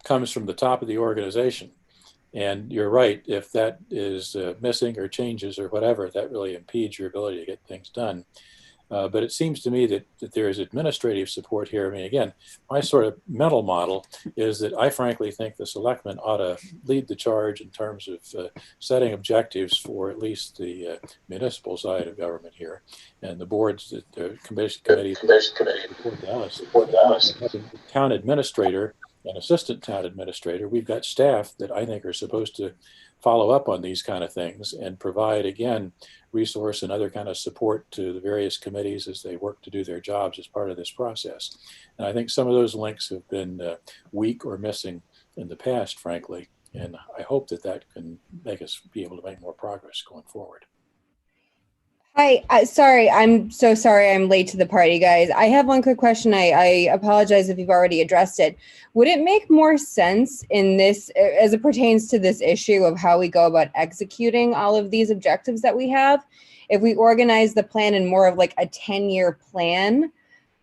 comes from the top of the organization. And you're right, if that is missing or changes or whatever, that really impedes your ability to get things done. But it seems to me that there is administrative support here. I mean, again, my sort of mental model is that I frankly think the selectmen ought to lead the charge in terms of setting objectives for at least the municipal side of government here, and the boards, the committees report to us. As a town administrator and assistant town administrator, we've got staff that I think are supposed to follow up on these kind of things and provide, again, resource and other kind of support to the various committees as they work to do their jobs as part of this process. And I think some of those links have been weak or missing in the past, frankly. And I hope that that can make us be able to make more progress going forward. Hi, sorry, I'm so sorry I'm late to the party, guys. I have one quick question. I apologize if you've already addressed it. Would it make more sense in this, as it pertains to this issue of how we go about executing all of these objectives that we have, if we organize the plan in more of like a 10-year plan,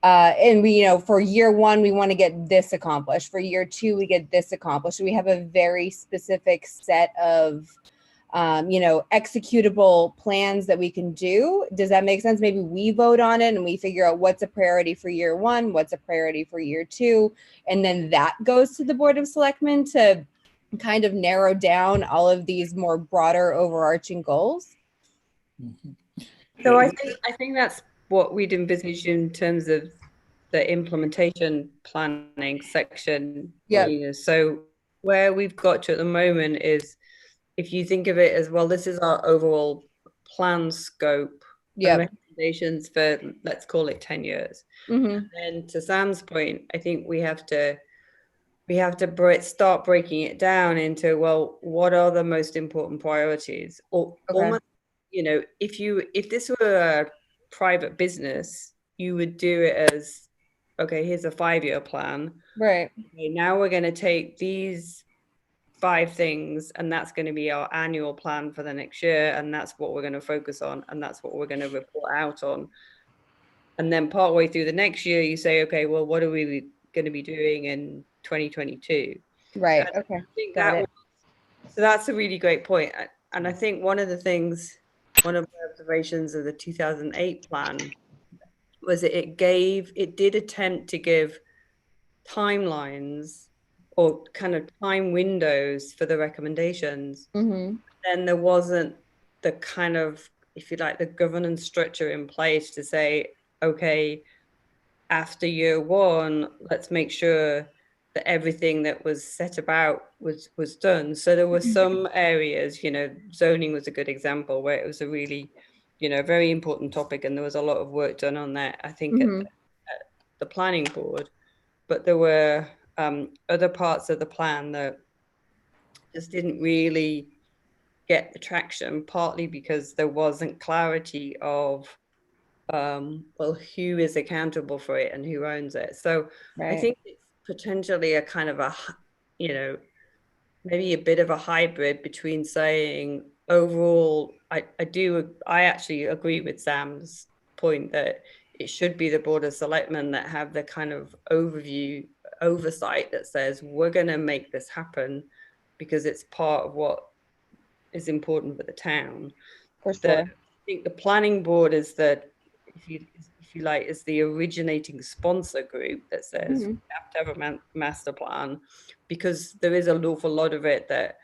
and we, you know, for year one, we want to get this accomplished. For year two, we get this accomplished. We have a very specific set of you know, executable plans that we can do. Does that make sense? Maybe we vote on it and we figure out what's a priority for year one, what's a priority for year two, and then that goes to the Board of Selectmen to kind of narrow down all of these more broader overarching goals. So I think that's what we'd envisage in terms of the implementation planning section. Yeah. You know, so where we've got to at the moment is, if you think of it as, well, this is our overall plan scope, Yeah. recommendations for, let's call it 10 years. Mm-hmm. And to Sam's point, I think we have to start breaking it down into, well, what are the most important priorities? Or almost, you know, if this were a private business, you would do it as, okay, here's a 5-year plan. Right. Okay, now we're going to take these 5 things, and that's going to be our annual plan for the next year, and that's what we're going to focus on, and that's what we're going to report out on. And then partway through the next year, you say, okay, well, what are we going to be doing in 2022? Right. And Okay. I think so that's a really great point. And I think one of my observations of the 2008 plan was that it did attempt to give timelines or kind of time windows for the recommendations. Mm-hmm. Then there wasn't the kind of, if you like, the governance structure in place to say, okay, after year one, let's make sure that everything that was set about was done. So there were some areas, you know, zoning was a good example where it was a really, you know, very important topic, and there was a lot of work done on that, I think, at the planning board. But there were other parts of the plan that just didn't really get the traction, partly because there wasn't clarity of, well, who is accountable for it and who owns it. So I think it's potentially a kind of a, you know, maybe a bit of a hybrid between saying overall, I actually agree with Sam's point that it should be the Board of Selectmen that have the kind of oversight that says, we're going to make this happen because it's part of what is important for the town. For sure. I think the planning board is the if you like, as the originating sponsor group that says we have to have a master plan, because there is an awful lot of it that,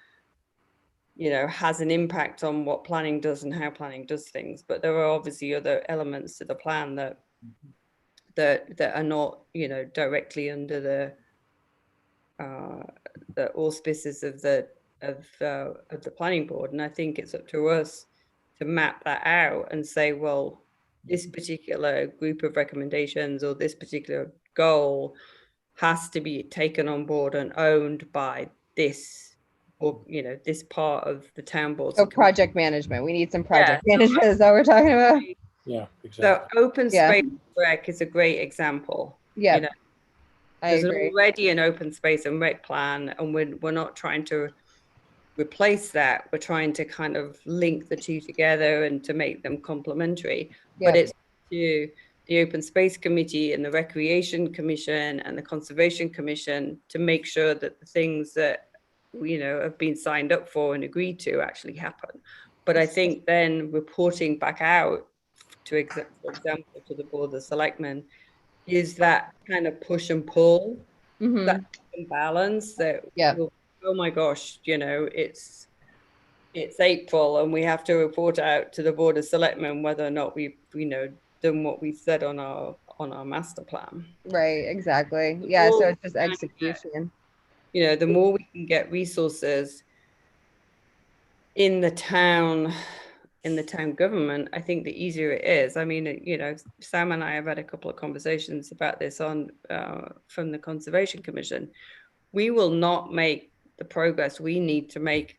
you know, has an impact on what planning does and how planning does things. But there are obviously other elements to the plan that are not, you know, directly under the auspices of the planning board. And I think it's up to us to map that out and say, well, this particular group of recommendations or this particular goal has to be taken on board and owned by this, or, you know, this part of the town board. So project management. We need some project management. Is that what we're talking about? Yeah, exactly. So open space rec is a great example. Yeah, you know, I there's agree. already an open space and rec plan, and we're not trying to replace that. We're trying to kind of link the two together and to make them complementary. But it's to the Open Space Committee and the Recreation Commission and the Conservation Commission to make sure that the things that, you know, have been signed up for and agreed to actually happen. But I think then reporting back out to, for example, to the Board of Selectmen, is that kind of push and pull, that balance that, oh my gosh, you know, it's April and we have to report out to the Board of Selectmen whether or not we've, you know, done what we said on our master plan. Right, exactly. Yeah, so it's just execution. You know, the more we can get resources in the town government, I think the easier it is. I mean, you know, Sam and I have had a couple of conversations about this on from the Conservation Commission. We will not make the progress we need to make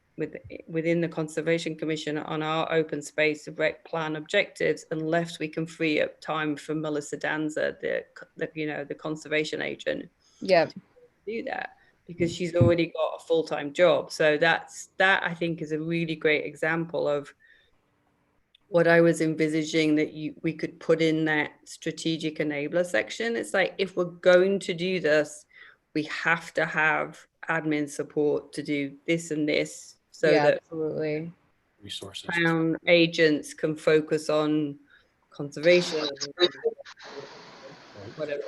within the Conservation Commission on our open space rec plan objectives unless we can free up time for Melissa Danza, the conservation agent, to do that, because she's already got a full-time job. So that I think is a really great example of what I was envisaging that we could put in that strategic enabler section. It's like, if we're going to do this, we have to have admin support to do this and this, so that absolutely resources, town agents can focus on conservation, whatever.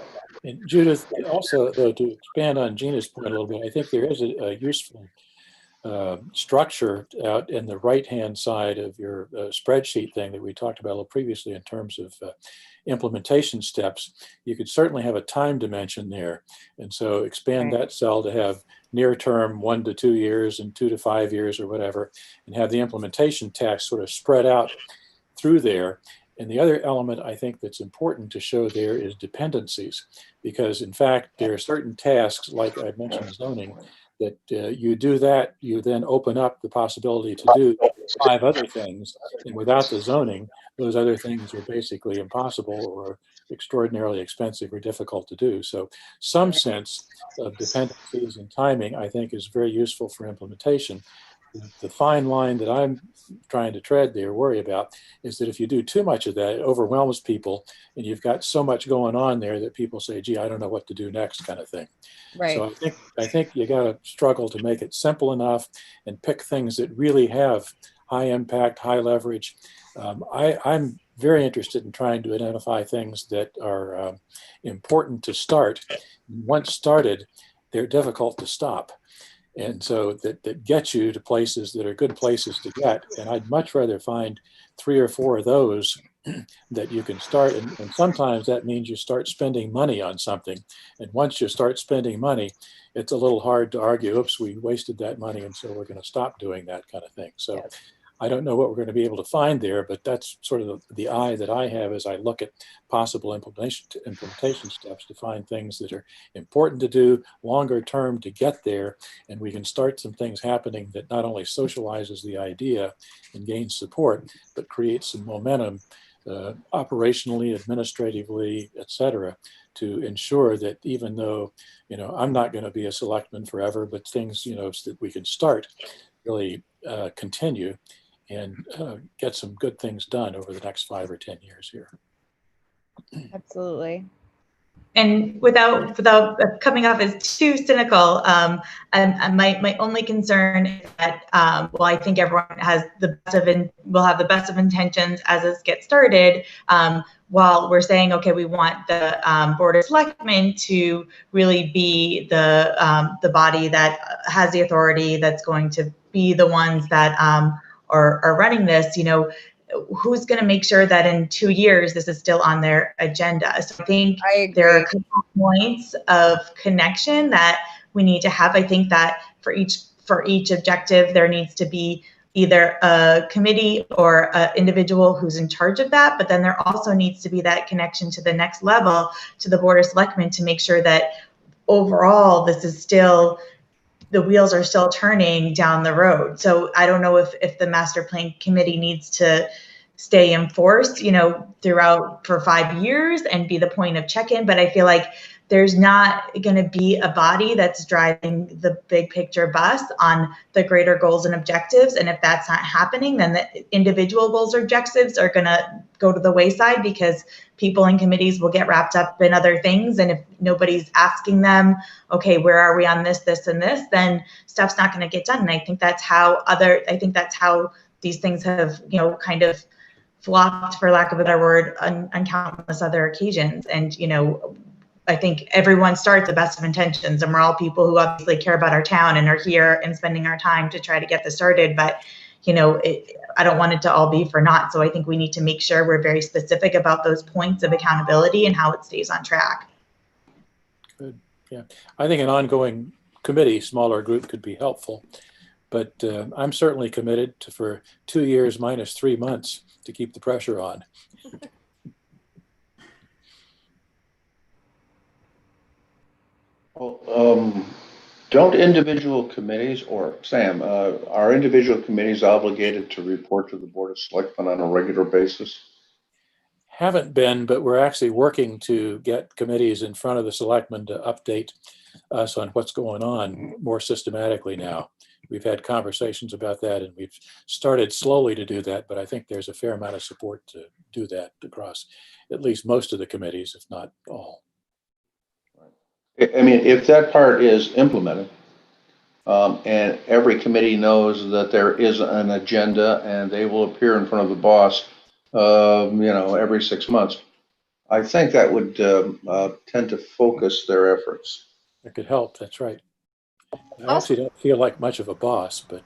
And Judith, also, though, to expand on Gina's point a little bit, I think there is a useful structure out in the right-hand side of your spreadsheet thing that we talked about a little previously in terms of implementation steps. You could certainly have a time dimension there. And so expand that cell to have near term 1 to 2 years and 2 to 5 years or whatever, and have the implementation tasks sort of spread out through there. And the other element I think that's important to show there is dependencies, because in fact, there are certain tasks, like I mentioned zoning, that you do that, you then open up the possibility to do 5 other things. And without the zoning, those other things are basically impossible or extraordinarily expensive or difficult to do. So some sense of dependencies and timing, I think, is very useful for implementation. The fine line that I'm trying to tread there, worry about, is that if you do too much of that, it overwhelms people, and you've got so much going on there that people say, gee, I don't know what to do next, kind of thing. Right. So I think you got to struggle to make it simple enough and pick things that really have high impact, high leverage. I'm very interested in trying to identify things that are important to start. Once started, they're difficult to stop. And so that gets you to places that are good places to get. And I'd much rather find 3 or 4 of those that you can start. And sometimes that means you start spending money on something. And once you start spending money, it's a little hard to argue, oops, we wasted that money, and so we're going to stop doing that kind of thing. So I don't know what we're going to be able to find there, but that's sort of the eye that I have as I look at possible implementation steps to find things that are important to do longer term to get there. And we can start some things happening that not only socializes the idea and gains support, but creates some momentum operationally, administratively, et cetera, to ensure that even though, you know, I'm not going to be a selectman forever, but things, you know, so that we can start really continue and get some good things done over the next 5 or 10 years here. Absolutely. And without coming off as too cynical, and my only concern is that well, I think everyone has will have the best of intentions as this gets started. while we're saying, okay, we want the Board of Selectmen to really be the body that has the authority, that's going to be the ones that are running this, who's going to make sure that in 2 years this is still on their agenda? So I think there are a couple points of connection that we need to have. I think that for each objective, there needs to be either a committee or an individual who's in charge of that, but then there also needs to be that connection to the next level, to the Board of Selectmen, to make sure that overall this is still, the wheels are still turning down the road. So I don't know if the master plan committee needs to stay in force, throughout for 5 years and be the point of check-in, but I feel like there's not going to be a body that's driving the big picture bus on the greater goals and objectives. And if that's not happening, then the individual goals or objectives are going to go to the wayside because people in committees will get wrapped up in other things. And if nobody's asking them, okay, where are we on this, this, and this, then stuff's not going to get done. And I think that's how these things have, kind of flopped, for lack of a better word, on countless other occasions. And, I think everyone starts with the best of intentions, and we're all people who obviously care about our town and are here and spending our time to try to get this started. But, I don't want it to all be for naught. So I think we need to make sure we're very specific about those points of accountability and how it stays on track. Good. Yeah. I think an ongoing committee, smaller group could be helpful, but I'm certainly committed for 2 years minus 3 months to keep the pressure on. Well, don't individual committees, or Sam, are individual committees obligated to report to the Board of Selectmen on a regular basis? Haven't been, but we're actually working to get committees in front of the selectmen to update us on what's going on more systematically now. We've had conversations about that, and we've started slowly to do that, but I think there's a fair amount of support to do that across at least most of the committees, if not all. I mean, if that part is implemented, and every committee knows that there is an agenda and they will appear in front of the boss, every 6 months, I think that would tend to focus their efforts. It could help, that's right. I actually don't feel like much of a boss, but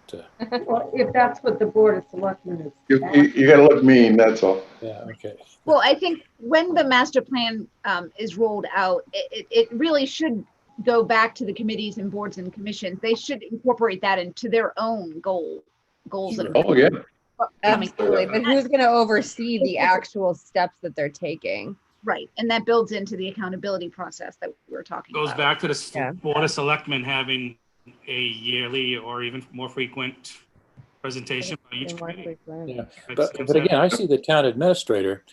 Well, if that's what the Board of Selectmen is. You got to look mean, that's all. yeah, okay. Well, I think when the master plan is rolled out, it really should go back to the committees and boards and commissions. They should incorporate that into their own goals. And Oh, yeah. Absolutely. But who's going to oversee the actual steps that they're taking? right, and that builds into the accountability process that we were talking Goes about. back to the Yeah. Board of Selectmen having a yearly or even more frequent presentation by each committee. Yeah, That's- but again, I see the town administrator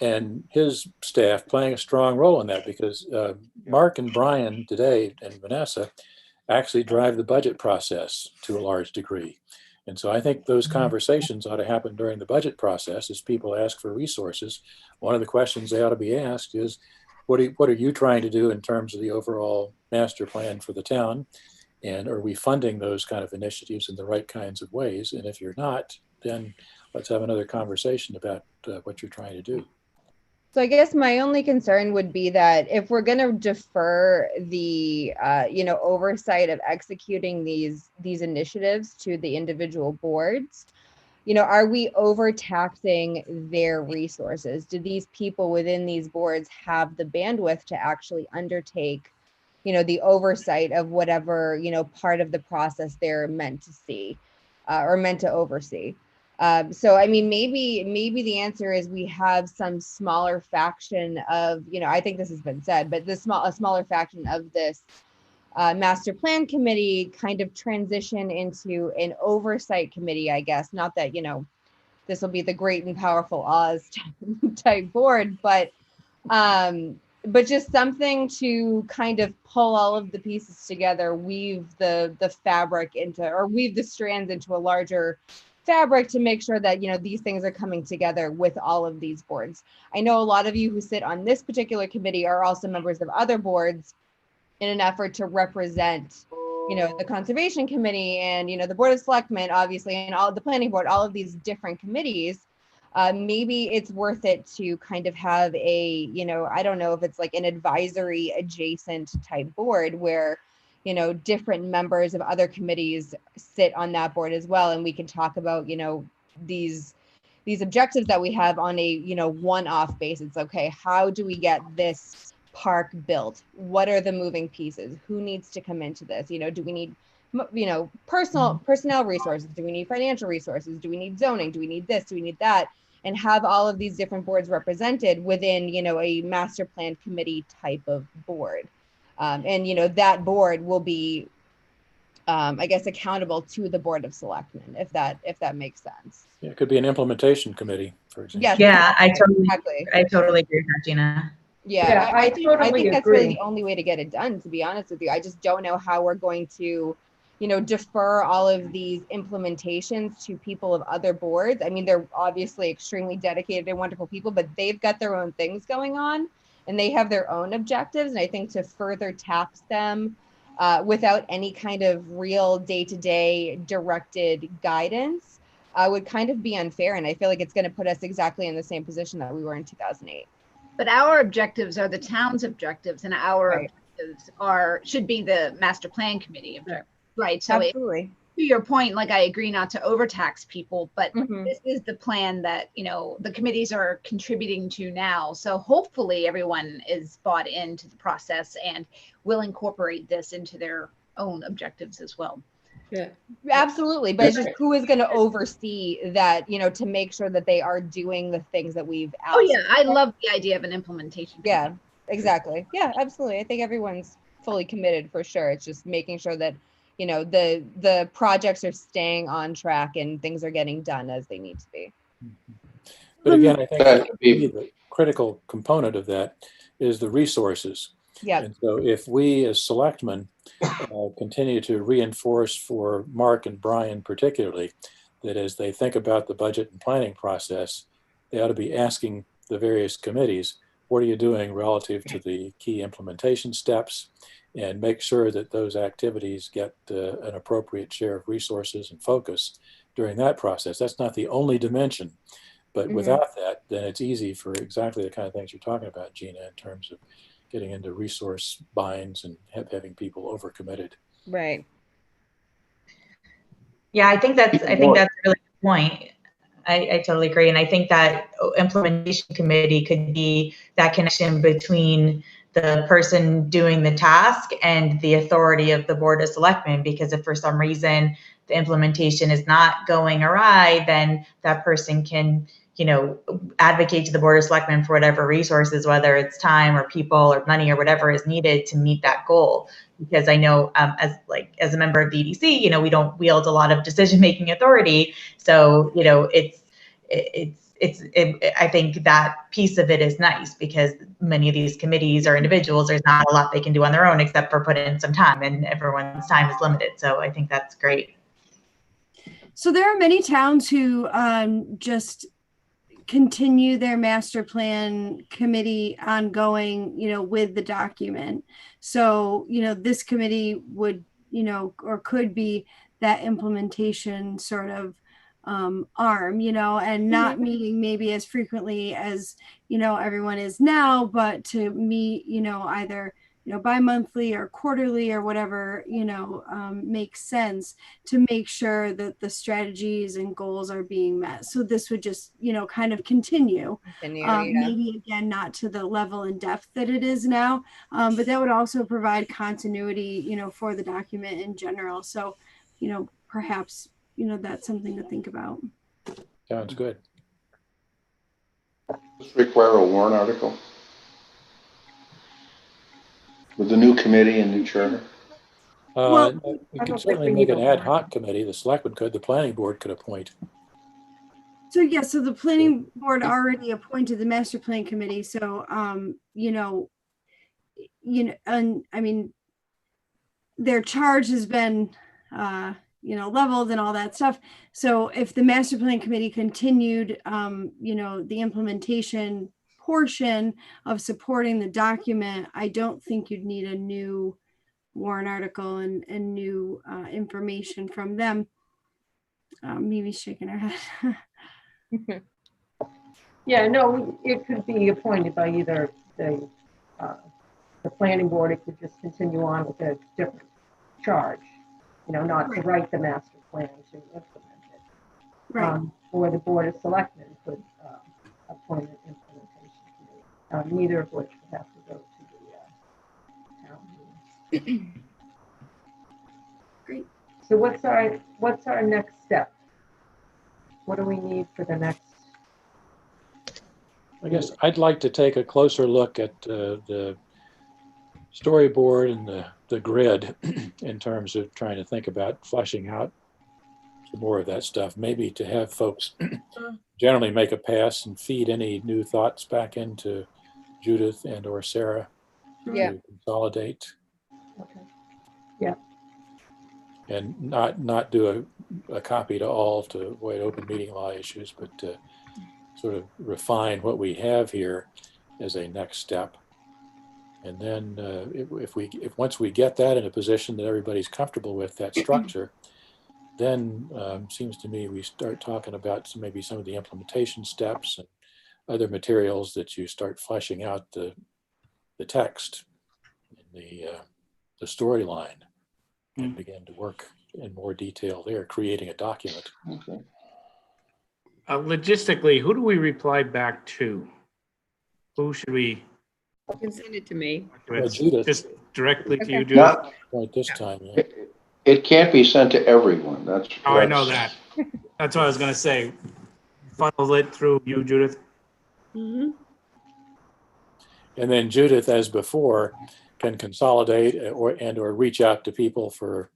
and his staff playing a strong role in that, because Mark and Brian today and Vanessa actually drive the budget process to a large degree. And so I think those conversations ought to happen during the budget process as people ask for resources. One of the questions they ought to be asked is, what are you trying to do in terms of the overall master plan for the town? And are we funding those kind of initiatives in the right kinds of ways? And if you're not, then let's have another conversation about what you're trying to do. So I guess my only concern would be that if we're going to defer the, oversight of executing these initiatives to the individual boards, are we overtaxing their resources? Do these people within these boards have the bandwidth to actually undertake, the oversight of whatever, part of the process they're meant to see or meant to oversee? So, I mean, maybe the answer is we have some smaller faction of, I think this has been said, but a smaller faction of this master plan committee kind of transition into an oversight committee, I guess. Not that, this will be the great and powerful Oz type board, but just something to kind of pull all of the pieces together, weave the fabric into, or weave the strands into a larger fabric to make sure that, these things are coming together with all of these boards. I know a lot of you who sit on this particular committee are also members of other boards in an effort to represent, the Conservation Committee and, the Board of Selectmen, obviously, and all the Planning Board, all of these different committees. maybe it's worth it to kind of have a, I don't know if it's like an advisory adjacent type board where, different members of other committees sit on that board as well. And we can talk about, these objectives that we have on a, one-off basis. Okay, how do we get this park built? What are the moving pieces? Who needs to come into this? Do we need, personnel resources? Do we need financial resources? Do we need zoning? Do we need this? Do we need that? And have all of these different boards represented within, a master plan committee type of board. And, that board will be, I guess, accountable to the Board of Selectmen, if that makes sense. Yeah, it could be an implementation committee, for example. Yes, Yeah, exactly. I totally agree with that, Gina. Yeah, I think totally that's really agree. the only way to get it done, to be honest with you. I just don't know how we're going to, defer all of these implementations to people of other boards. I mean, they're obviously extremely dedicated and wonderful people, but they've got their own things going on and they have their own objectives. And I think to further tax them without any kind of real day-to-day directed guidance would kind of be unfair. And I feel like it's going to put us exactly in the same position that we were in 2008. But our objectives are the town's objectives, and our Right. objectives should be the master plan committee objectives, right? So Absolutely. to your point, like, I agree not to overtax people, but Mhm. this is the plan that, the committees are contributing to now. So hopefully everyone is bought into the process and will incorporate this into their own objectives as well. Yeah. Absolutely. But it's just who is going to oversee that, to make sure that they are doing the things that we've asked. Oh yeah, I love the idea of an implementation. Yeah, exactly. Yeah, absolutely. I think everyone's fully committed for sure. It's just making sure that, the projects are staying on track and things are getting done as they need to be. But again, I think That that could be- the critical component of that is the resources. Yeah. And so if we as selectmen continue to reinforce for Mark and Brian particularly, that as they think about the budget and planning process, they ought to be asking the various committees, what are you doing relative to the key implementation steps? And make sure that those activities get an appropriate share of resources and focus during that process. That's not the only dimension, but without that, then it's easy for exactly the kind of things you're talking about, Gina, in terms of getting into resource binds and having people overcommitted. Right. Yeah, I think that's a really good point. I totally agree. And I think that implementation committee could be that connection between the person doing the task and the authority of the Board of Selectmen, because if for some reason the implementation is not going awry, then that person can, advocate to the Board of Selectmen for whatever resources, whether it's time or people or money or whatever is needed to meet that goal. Because I know as a member of the EDC, we don't wield a lot of decision-making authority. So, I think that piece of it is nice because many of these committees or individuals, there's not a lot they can do on their own except for put in some time, and everyone's time is limited. So I think that's great. So there are many towns who just continue their master plan committee ongoing, with the document. So, this committee would, or could be that implementation sort of arm, and not meeting maybe as frequently as, everyone is now, but to meet, either, bi-monthly or quarterly or whatever, makes sense to make sure that the strategies and goals are being met. So this would just, kind of continue. Maybe again, not to the level and depth that it is now, but that would also provide continuity, for the document in general. So, perhaps, that's something to think about. Sounds good. Does this require a warrant article? With the new committee and new charter? Well, We I can don't certainly think we make need an a ad hoc committee. The selectmen could, the planning board could appoint. So yeah, so the planning board already appointed the master plan committee. So, and I mean, their charge has been, leveled and all that stuff. So if the master plan committee continued, the implementation portion of supporting the document, I don't think you'd need a new warrant article and new information from them. Mimi's shaking her head. Yeah, no, it could be appointed by either the planning board, it could just continue on with a different charge, not to write the master plan, to implement it. Right. Or the board of selectmen could appoint an implementation committee, neither of which would have to go to the town meeting. Great. So what's our next step? What do we need for the next? I guess I'd like to take a closer look at the storyboard and the grid in terms of trying to think about fleshing out some more of that stuff. Maybe to have folks generally make a pass and feed any new thoughts back into Judith and or Sarah Yeah. to consolidate. Okay. Yeah. And not do a copy to all to avoid open meeting law issues, but to sort of refine what we have here as a next step. And then if once we get that in a position that everybody's comfortable with that structure, then seems to me we start talking about maybe some of the implementation steps and other materials that you start fleshing out the text, the storyline, and begin to work in more detail there, creating a document. Okay. Logistically, who do we reply back to? Who should we? You can send it to me. Judith. Just directly to you, Okay. Judith? Not, Right this time, yeah. it can't be sent to everyone. That's. Oh, I know that. That's what I was gonna say. Funnel it through you, Judith. Mhm. And then Judith, as before, can consolidate or reach out to people for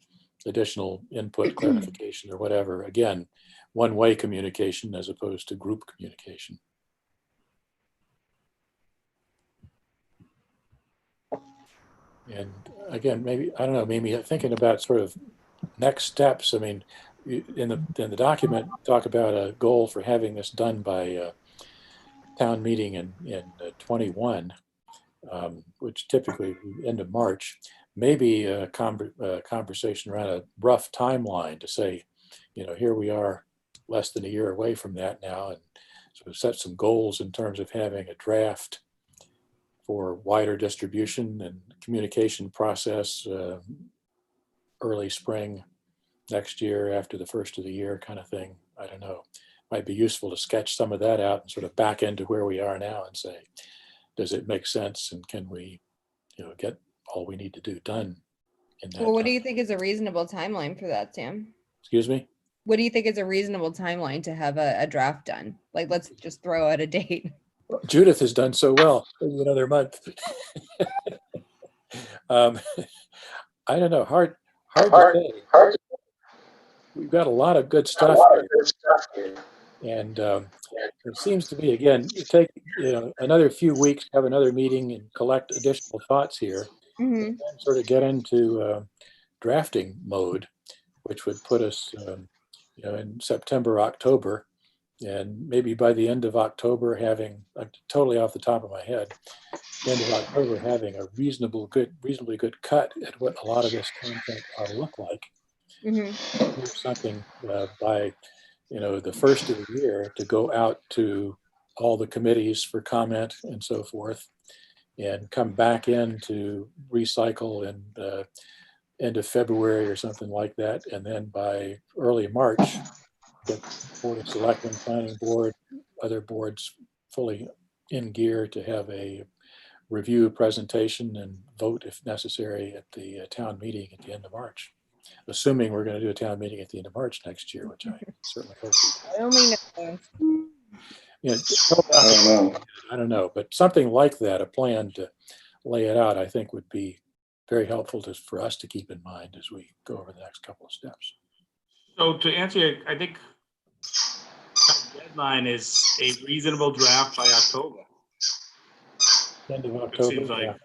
additional input, clarification, or whatever. Again, one-way communication as opposed to group communication. And again, maybe, I don't know, maybe thinking about sort of next steps. I mean, in the document, talk about a goal for having this done by town meeting in 21, which typically end of March. Maybe a conversation around a rough timeline to say, here we are less than a year away from that now, and sort of set some goals in terms of having a draft for wider distribution and communication process early spring next year after the first of the year kind of thing. I don't know. Might be useful to sketch some of that out and sort of back into where we are now and say, does it make sense, and can we, get all we need to do done in that Well, what do time? you think is a reasonable timeline for that, Sam? Excuse me? What do you think is a reasonable timeline to have a draft done? Like, let's just throw out a date. Judith has done so well. Maybe another month. I don't know. Hard to say. We've got a lot of good stuff here. And it seems to be, again, take another few weeks, have another meeting and collect additional thoughts here, Mm-hmm. and sort of get into drafting mode, which would put us in September, October, and maybe by the end of October having, totally off the top of my head, end of October having a reasonably good cut at what a lot of this content ought to look like. Mm-hmm. Something by the first of the year to go out to all the committees for comment and so forth, and come back in to recycle in end of February or something like that. And then by early March, get Board of Selectmen, Planning Board, other boards fully in gear to have a review presentation and vote if necessary at the town meeting at the end of March. Assuming we're going to do a town meeting at the end of March next year, which I certainly hope. I only know. I don't know, but something like that, a plan to lay it out, I think would be very helpful for us to keep in mind as we go over the next couple of steps. So to answer you, I think the deadline is a reasonable draft by October. End of It October. seems like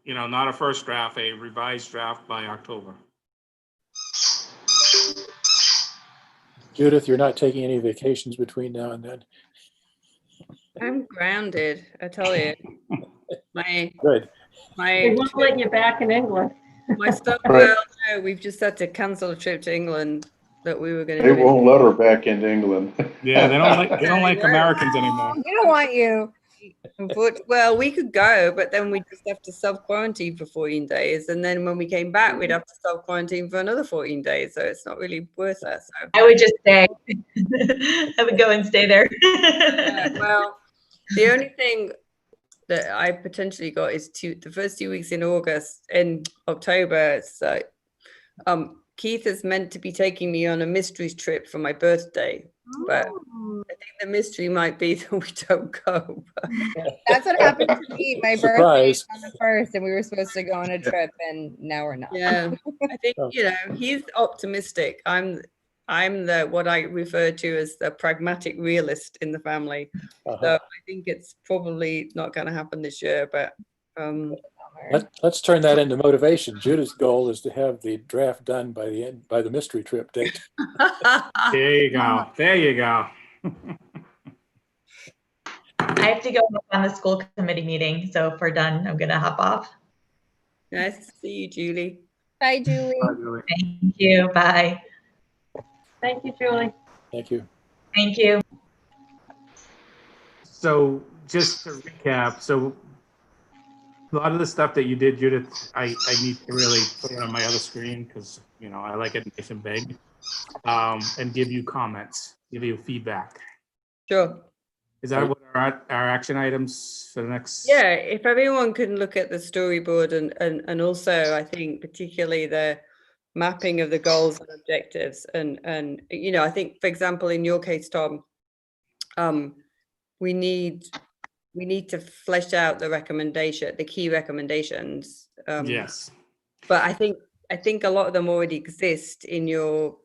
not a first draft, a revised draft by October. Judith, you're not taking any vacations between now and then? I'm grounded, I tell you. Good. They won't let you back in England. My stuff, Right. well, no, we've just had to cancel a trip to England that we were going They to do. won't let her back into England. Yeah, they don't like Americans anymore. We don't want you. Well, we could go, but then we just have to self-quarantine for 14 days. And then when we came back, we'd have to self-quarantine for another 14 days. So it's not really worth it. So, I would just stay. I would go and stay there. well, the only thing that I potentially got is the first 2 weeks in October. So, Keith is meant to be taking me on a mysteries trip for my birthday, but I think the mystery might be that we don't go. That's what happened to me. My birthday Surprise. was on the 1st, and we were supposed to go on a trip, and now we're not. Yeah, I think, he's optimistic. I'm the what I refer to as the pragmatic realist in the family. So I think it's probably not going to happen this year, but Let's turn that into motivation. Judith's goal is to have the draft done by the mystery trip date. There you go. There you go. I have to go on the school committee meeting, so if we're done, I'm gonna hop off. Nice to see you, Julie. Bye, Julie. Thank you. Bye. Thank you, Julie. Thank you. Thank you. So just to recap, so a lot of the stuff that you did, Judith, I need to really put it on my other screen because, I like it nice and big, and give you comments, give you feedback. Sure. Is that what our action items for the next? Yeah, if everyone can look at the storyboard and also I think particularly the mapping of the goals and objectives and I think, for example, in your case, Tom, we need to flesh out the key recommendations. Yes. But I think a lot of them already exist in your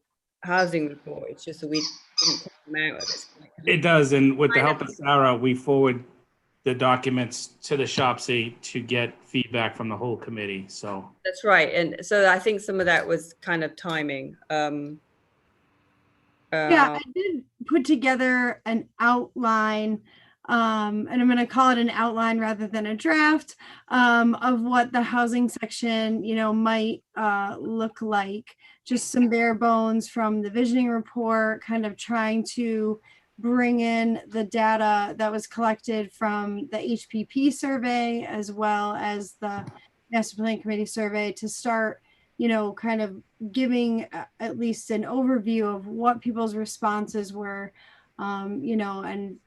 housing report. It's just that we didn't take them out at this point. It does, and with the help of Sarah, we forward the documents to the ShopSy to get feedback from the whole committee, so. That's right, and so I think some of that was kind of timing. Yeah, I did put together an outline, and I'm going to call it an outline rather than a draft, of what the housing section, might look like. Just some bare bones from the visioning report, kind of trying to bring in the data that was collected from the HPP survey as well as the Master Plan Committee survey to start, kind of giving at least an overview of what people's responses were, and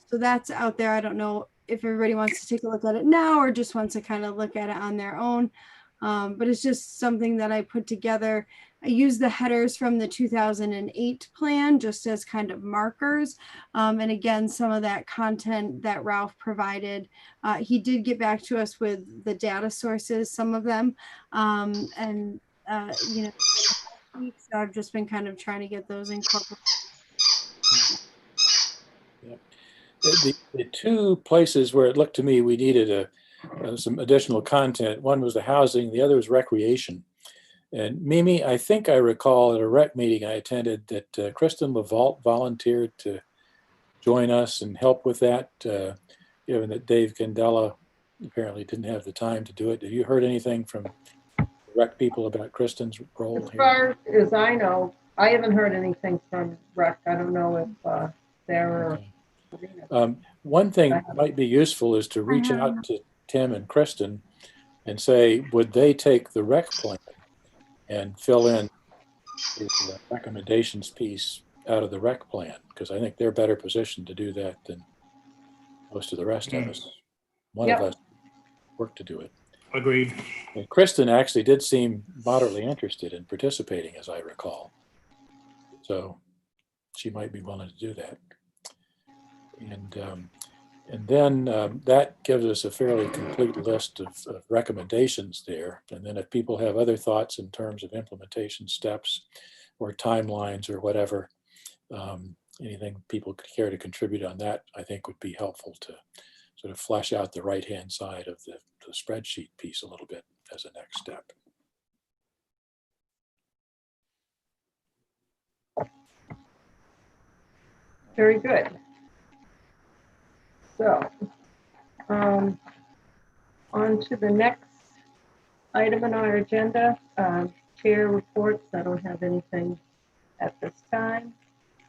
so that's out there. I don't know if everybody wants to take a look at it now or just wants to kind of look at it on their own. But it's just something that I put together. I used the headers from the 2008 plan just as kind of markers. And again, some of that content that Ralph provided, he did get back to us with the data sources, some of them. So I've just been kind of trying to get those incorporated. Yeah. The two places where it looked to me we needed some additional content, one was the housing, the other was recreation. And Mimi, I think I recall at a rec meeting I attended that Kristen LaVault volunteered to join us and help with that, given that Dave Candela apparently didn't have the time to do it. Have you heard anything from rec people about Kristen's role As here? far as I know, I haven't heard anything from rec. I don't know if Sarah or Serena. One thing that might be useful is to reach out to Tim and Kristen and say, would they take the rec plan and fill in the recommendations piece out of the rec plan? Because I think they're better positioned to do that than most of the rest of us. One of us work to do it. Agreed. And Kristen actually did seem moderately interested in participating, as I recall. So she might be willing to do that. And then that gives us a fairly complete list of recommendations there. And then if people have other thoughts in terms of implementation steps or timelines or whatever, anything people could care to contribute on that, I think would be helpful to sort of flesh out the right-hand side of the spreadsheet piece a little bit as a next step. Very good. So, on to the next item on our agenda, chair reports. I don't have anything at this time?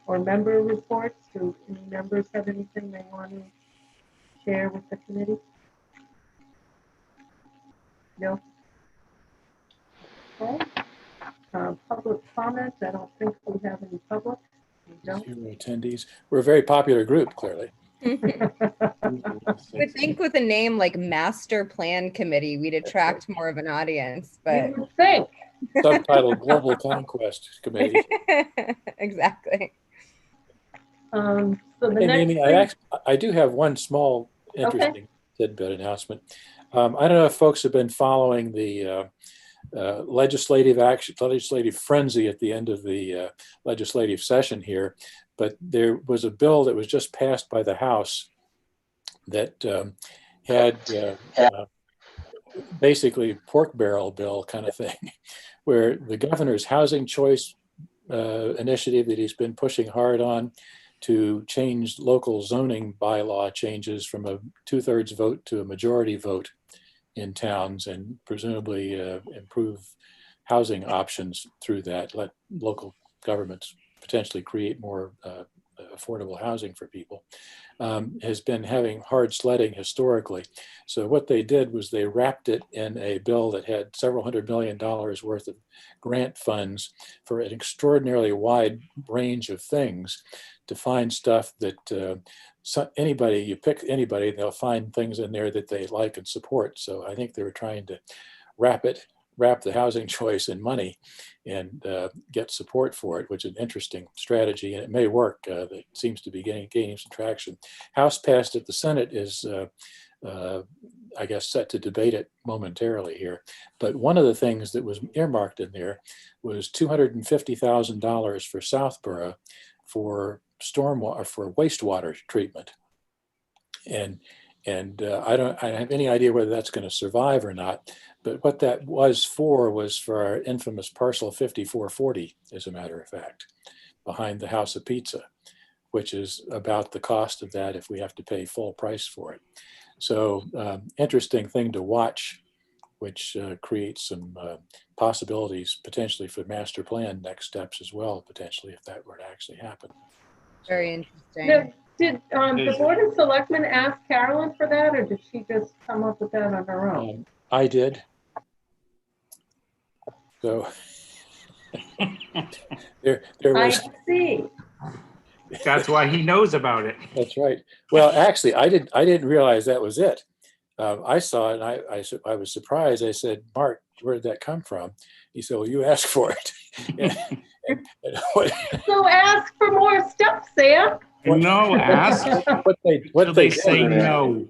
Or member reports? Do any members have anything they want to share with the committee? No? Okay. Public comments, I don't think we have any public. We don't. 0 attendees. We're a very popular group, clearly. I would think with a name like Master Plan Committee, we'd attract more of an audience, but You would think. Subtitle Global Conquest Committee. exactly. So the Hey, next Mimi, thing, I do have one small interesting tidbit announcement. I don't know if folks have been following the legislative frenzy at the end of the legislative session here, but there was a bill that was just passed by the House that had basically pork barrel bill kind of thing, where the governor's housing choice initiative that he's been pushing hard on to change local zoning bylaw changes from a 2/3 vote to a majority vote in towns, and presumably improve housing options through that, let local governments potentially create more affordable housing for people, has been having hard sledding historically. So what they did was they wrapped it in a bill that had several $100 million worth of grant funds for an extraordinarily wide range of things to find stuff that anybody, you pick anybody, they'll find things in there that they like and support. So I think they were trying to wrap the housing choice in money and get support for it, which is an interesting strategy, and it may work. It seems to be gaining some traction. House passed it. The Senate is, I guess, set to debate it momentarily here. But one of the things that was earmarked in there was $250,000 for Southborough for stormwater, for wastewater treatment. And I don't have any idea whether that's going to survive or not. But what that was for our infamous parcel 5440, as a matter of fact, behind the House of Pizza, which is about the cost of that if we have to pay full price for it. So interesting thing to watch, which creates some possibilities potentially for master plan next steps as well, potentially, if that were to actually happen. Very interesting. did the Board of Selectmen ask Carolyn for that, or did she just come up with that on her own? I did. So there I was. see. That's why he knows about it. That's right. Well, actually, I didn't realize that was it. I saw it and I was surprised. I said, "Mark, where did that come from?" He said, "Well, you asked for it." So ask for more stuff, Sam. No, ask. What Till they they say did, no.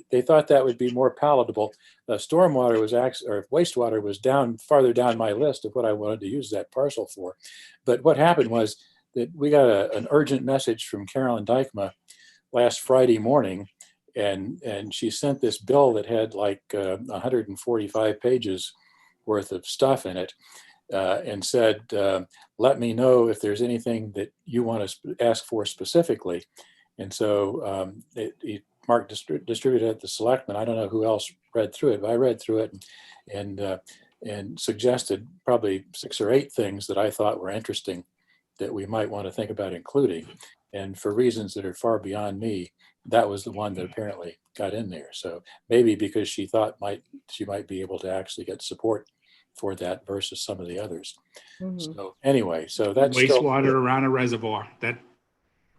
they thought that would be more palatable. Stormwater was actually, or wastewater was farther down my list of what I wanted to use that parcel for. But what happened was that we got an urgent message from Carolyn Dykema last Friday morning, and she sent this bill that had like 145 pages worth of stuff in it, and said, let me know if there's anything that you want to ask for specifically. And so Mark distributed it to the selectmen. I don't know who else read through it, but I read through it and suggested probably 6 or 8 things that I thought were interesting that we might want to think about including. And for reasons that are far beyond me, that was the one that apparently got in there. So maybe because she thought she might be able to actually get support for that versus some of the others. Mhm. So anyway, so that's Wastewater around a reservoir. That.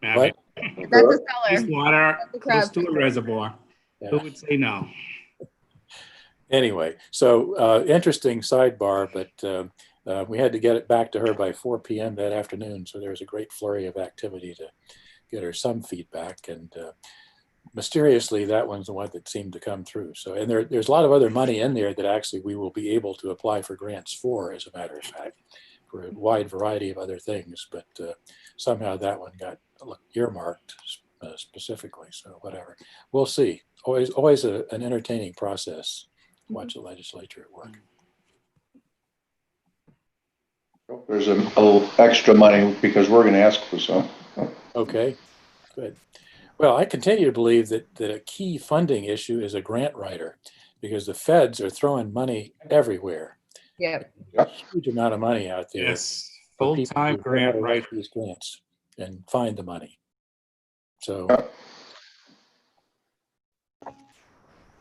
What? That's a seller. Wastewater That's a close crab. to a reservoir. Who Yeah. would say no? Anyway, so interesting sidebar, but we had to get it back to her by 4 p.m. that afternoon. So there was a great flurry of activity to get her some feedback, and mysteriously, that one's the one that seemed to come through. So, and there's a lot of other money in there that actually we will be able to apply for grants for, as a matter of fact, for a wide variety of other things. But somehow that one got earmarked specifically. So whatever, we'll see. Always an entertaining process to watch the legislature at work. There's a little extra money because we're going to ask for some. Okay, good. Well, I continue to believe that a key funding issue is a grant writer, because the feds are throwing money everywhere. Yep. There's a huge amount of money out there. Yes. for people Full-time who know how grant to write writer. these grants and find the money. So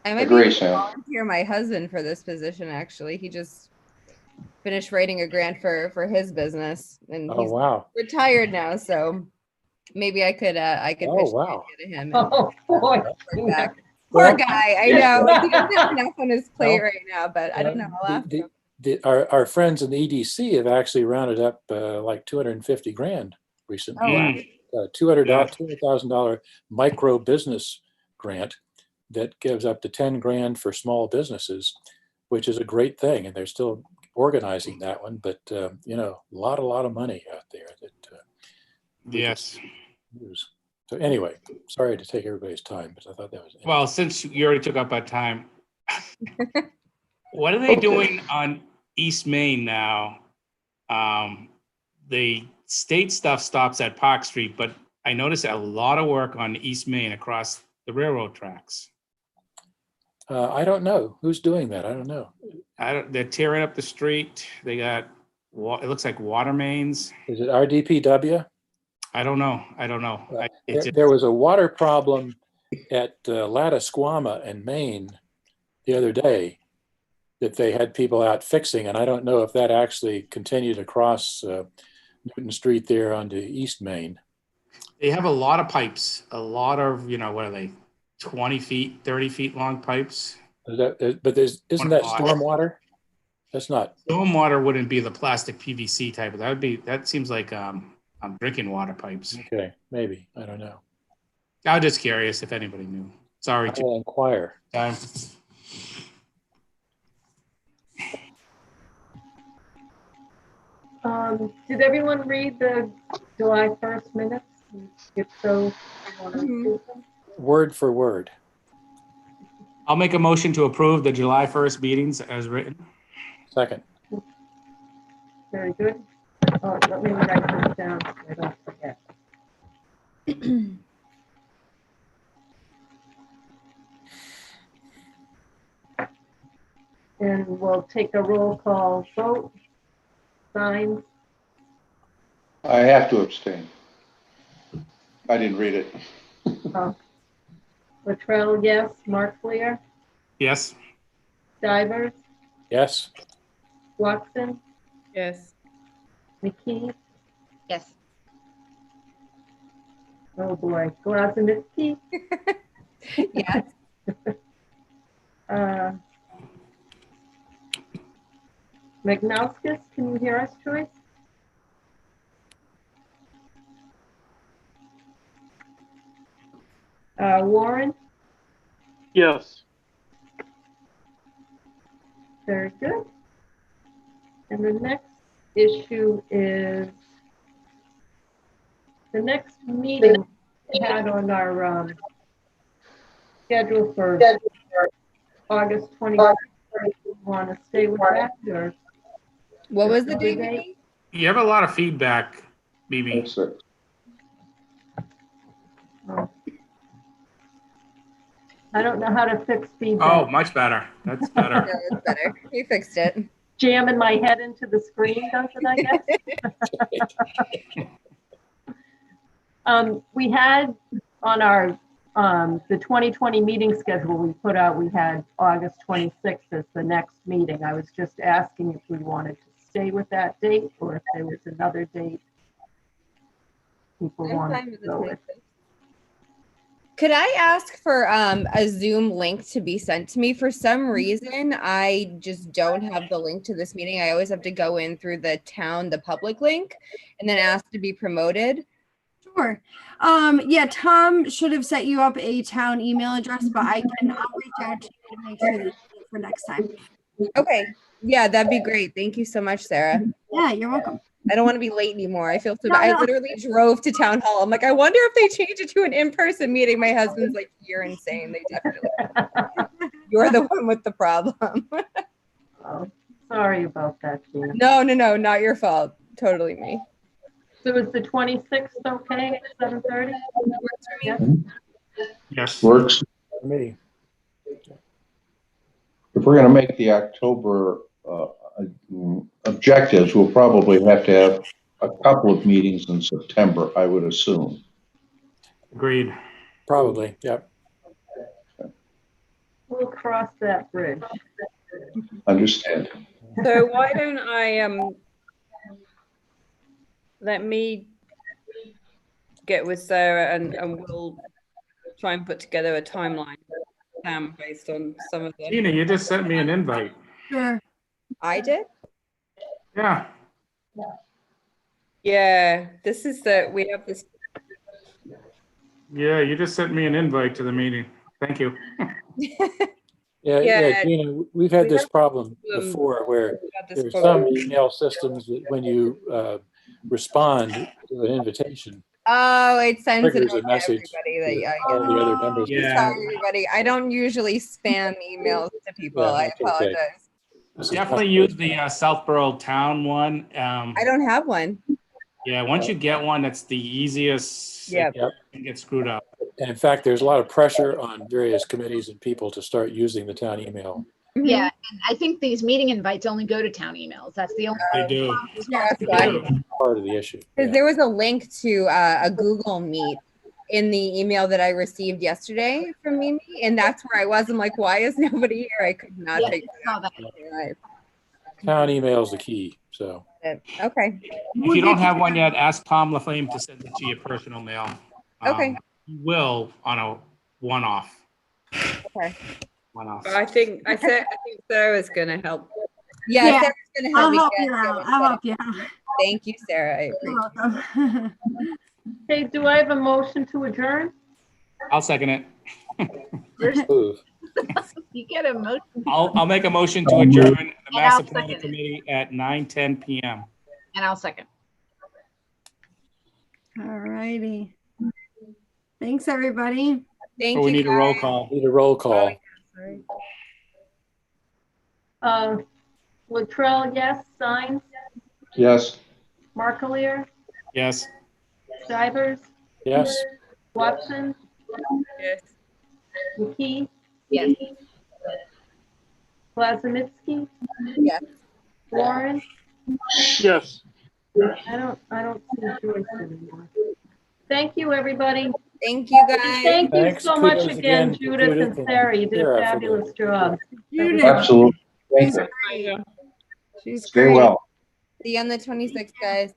I might be Agree, able to Sam. volunteer my husband for this position, actually. He just finished writing a grant for his business, and oh he's wow, retired now, so maybe I could oh pitch the wow. idea to him and Oh, boy. work back. Well, Poor guy, I know. He doesn't have enough on his plate Well, right now, but I don't know. I'll ask him. Our friends in the EDC have actually rounded up like 250 grand recently. Oh, wow. $200,000 micro business grant that gives up to 10 grand for small businesses, which is a great thing. And they're still organizing that one, but you know, a lot of money out there that we Yes. could use. So anyway, sorry to take everybody's time, but I thought that was Well, since you already took up our time, what are they doing on East Main now? The state stuff stops at Park Street, but I noticed a lot of work on East Main across the railroad tracks. I don't know who's doing that. I don't know. They're tearing up the street. They got, it looks like water mains. Is it RDPW? I don't know. There was a water problem at Lattisquama in Maine the other day that they had people out fixing, and I don't know if that actually continued across Newton Street there onto East Main. They have a lot of pipes, a lot of, what are they, 20 feet, 30 feet long pipes. But isn't that stormwater? That's not. Stormwater wouldn't be the plastic PVC type. That seems like drinking water pipes. Okay, maybe. I don't know. I was just curious if anybody knew. Sorry. I will inquire. Time. Did everyone read the July 1st minutes? If so, you want to approve them? Word for word. I'll make a motion to approve the July 1st meetings as written. Second. Very good. Oh, let me write this down so I don't forget. And we'll take a roll call vote. Signs, I have to abstain. I didn't read it. Latrell, yes. Mark Fleer, Yes. Stivers, Yes. Watson, Yes. McKee, Yes. oh boy, Glazenitsky, Yes. Magnauskas, can you hear us, Joyce? Warren, Yes. very good. And the next issue is the next meeting we had on our schedule for August 23rd. Want to stay with that or? What was the Another date? date? Vicky? You have a lot of feedback, BB. That's it. Oh. I don't know how to fix Oh, feedback. much better. That's better. No, it's better. You fixed it. Jamming my head into the screen, does it, I guess? We had on our, the 2020 meeting schedule we put out, we had August 26th as the next meeting. I was just asking if we wanted to stay with that date or if there was another date people I'm wanted fine to with the go with. 26th. Could I ask for a Zoom link to be sent to me? For some reason, I just don't have the link to this meeting. I always have to go in through the public link, and then ask to be promoted. Sure. Yeah, Tom should have set you up a town email address, but I'll reach out to you to make sure that for next time. Okay. Yeah, that'd be great. Thank you so much, Sarah. Yeah, you're welcome. I don't want to be late anymore. I feel so No, bad. no. I literally drove to town hall. I'm like, I wonder if they change it to an in-person meeting. My husband's like, you're insane. They definitely. You're the one with the problem. Oh, sorry about that, Gina. No, not your fault. Totally me. So is the 26th okay at 7:30? Yes. Yes. Works. For me. If we're going to make the October objectives, we'll probably have to have a couple of meetings in September, I would assume. Agreed. Probably, yep. We'll cross that bridge. Understand? So why don't I let me get with Sarah and we'll try and put together a timeline, Sam, based on some of the. Tina, you just sent me an invite. Sure. I did. Yeah. Yeah, this is we have this. Yeah, you just sent me an invite to the meeting. Thank you. Yeah. Gina, we've had We this have problem um, before where we had this there's problem. some email systems that when you respond to an invitation, Oh, it sends it triggers out a to message everybody that to all the other members. Yeah. Sorry, everybody. I don't usually spam emails to people. Yeah, I that's okay. apologize. This is Definitely use the Southborough Town one. I don't have one. Yeah, once you get one, that's the easiest. Yeah. Yep. It gets screwed up. And in fact, there's a lot of pressure on various committees and people to start using the town email. Mm-hmm. Yeah, and I think these meeting invites only go to town emails. That's the only. They do. That's They why. do. Part of the issue. Because Yeah. there was a link to a Google Meet in the email that I received yesterday from Mimi, and that's where I was. I'm like, why is nobody here? I could not Yeah, figure it saw out. that. Right. Town email is the key. So Okay. If you don't have one yet, ask Tom LaFlame to send it to your personal mail. Okay. He will on a one-off. Okay. One-off. I think Sarah's gonna help. Yeah, Yeah, Sarah's gonna help I'll me help get you out. it I'll set help up. you out. Thank you, Sarah. I You're appreciate welcome. Okay, do I have a motion to adjourn? I'll second it. move. You get a motion. I'll make a motion to adjourn the I'll Master second Planning it. Committee at 9:10 p.m. And I'll second. All righty. Thanks, everybody. Thank Or we you. need a roll guys. call. Need a roll call. Sorry. Latrell, yes. Sines, Yes. Markelier, Yes. Stivers, Yes. Watson, Yes. McKee, Yes. Blazemitsky, Yes. Warren. Yes. I don't see Joyce anymore. Thank you, everybody. Thank you, guys. Thank you Thanks. so much Kudos again, again to Judith Judith and Sarah. You did Sarah a for the- fabulous job. Judith. Absolutely. Thank She's you. great. She's Stay great. well. See you on the 26th, guys.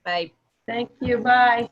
Bye. Thank you, bye.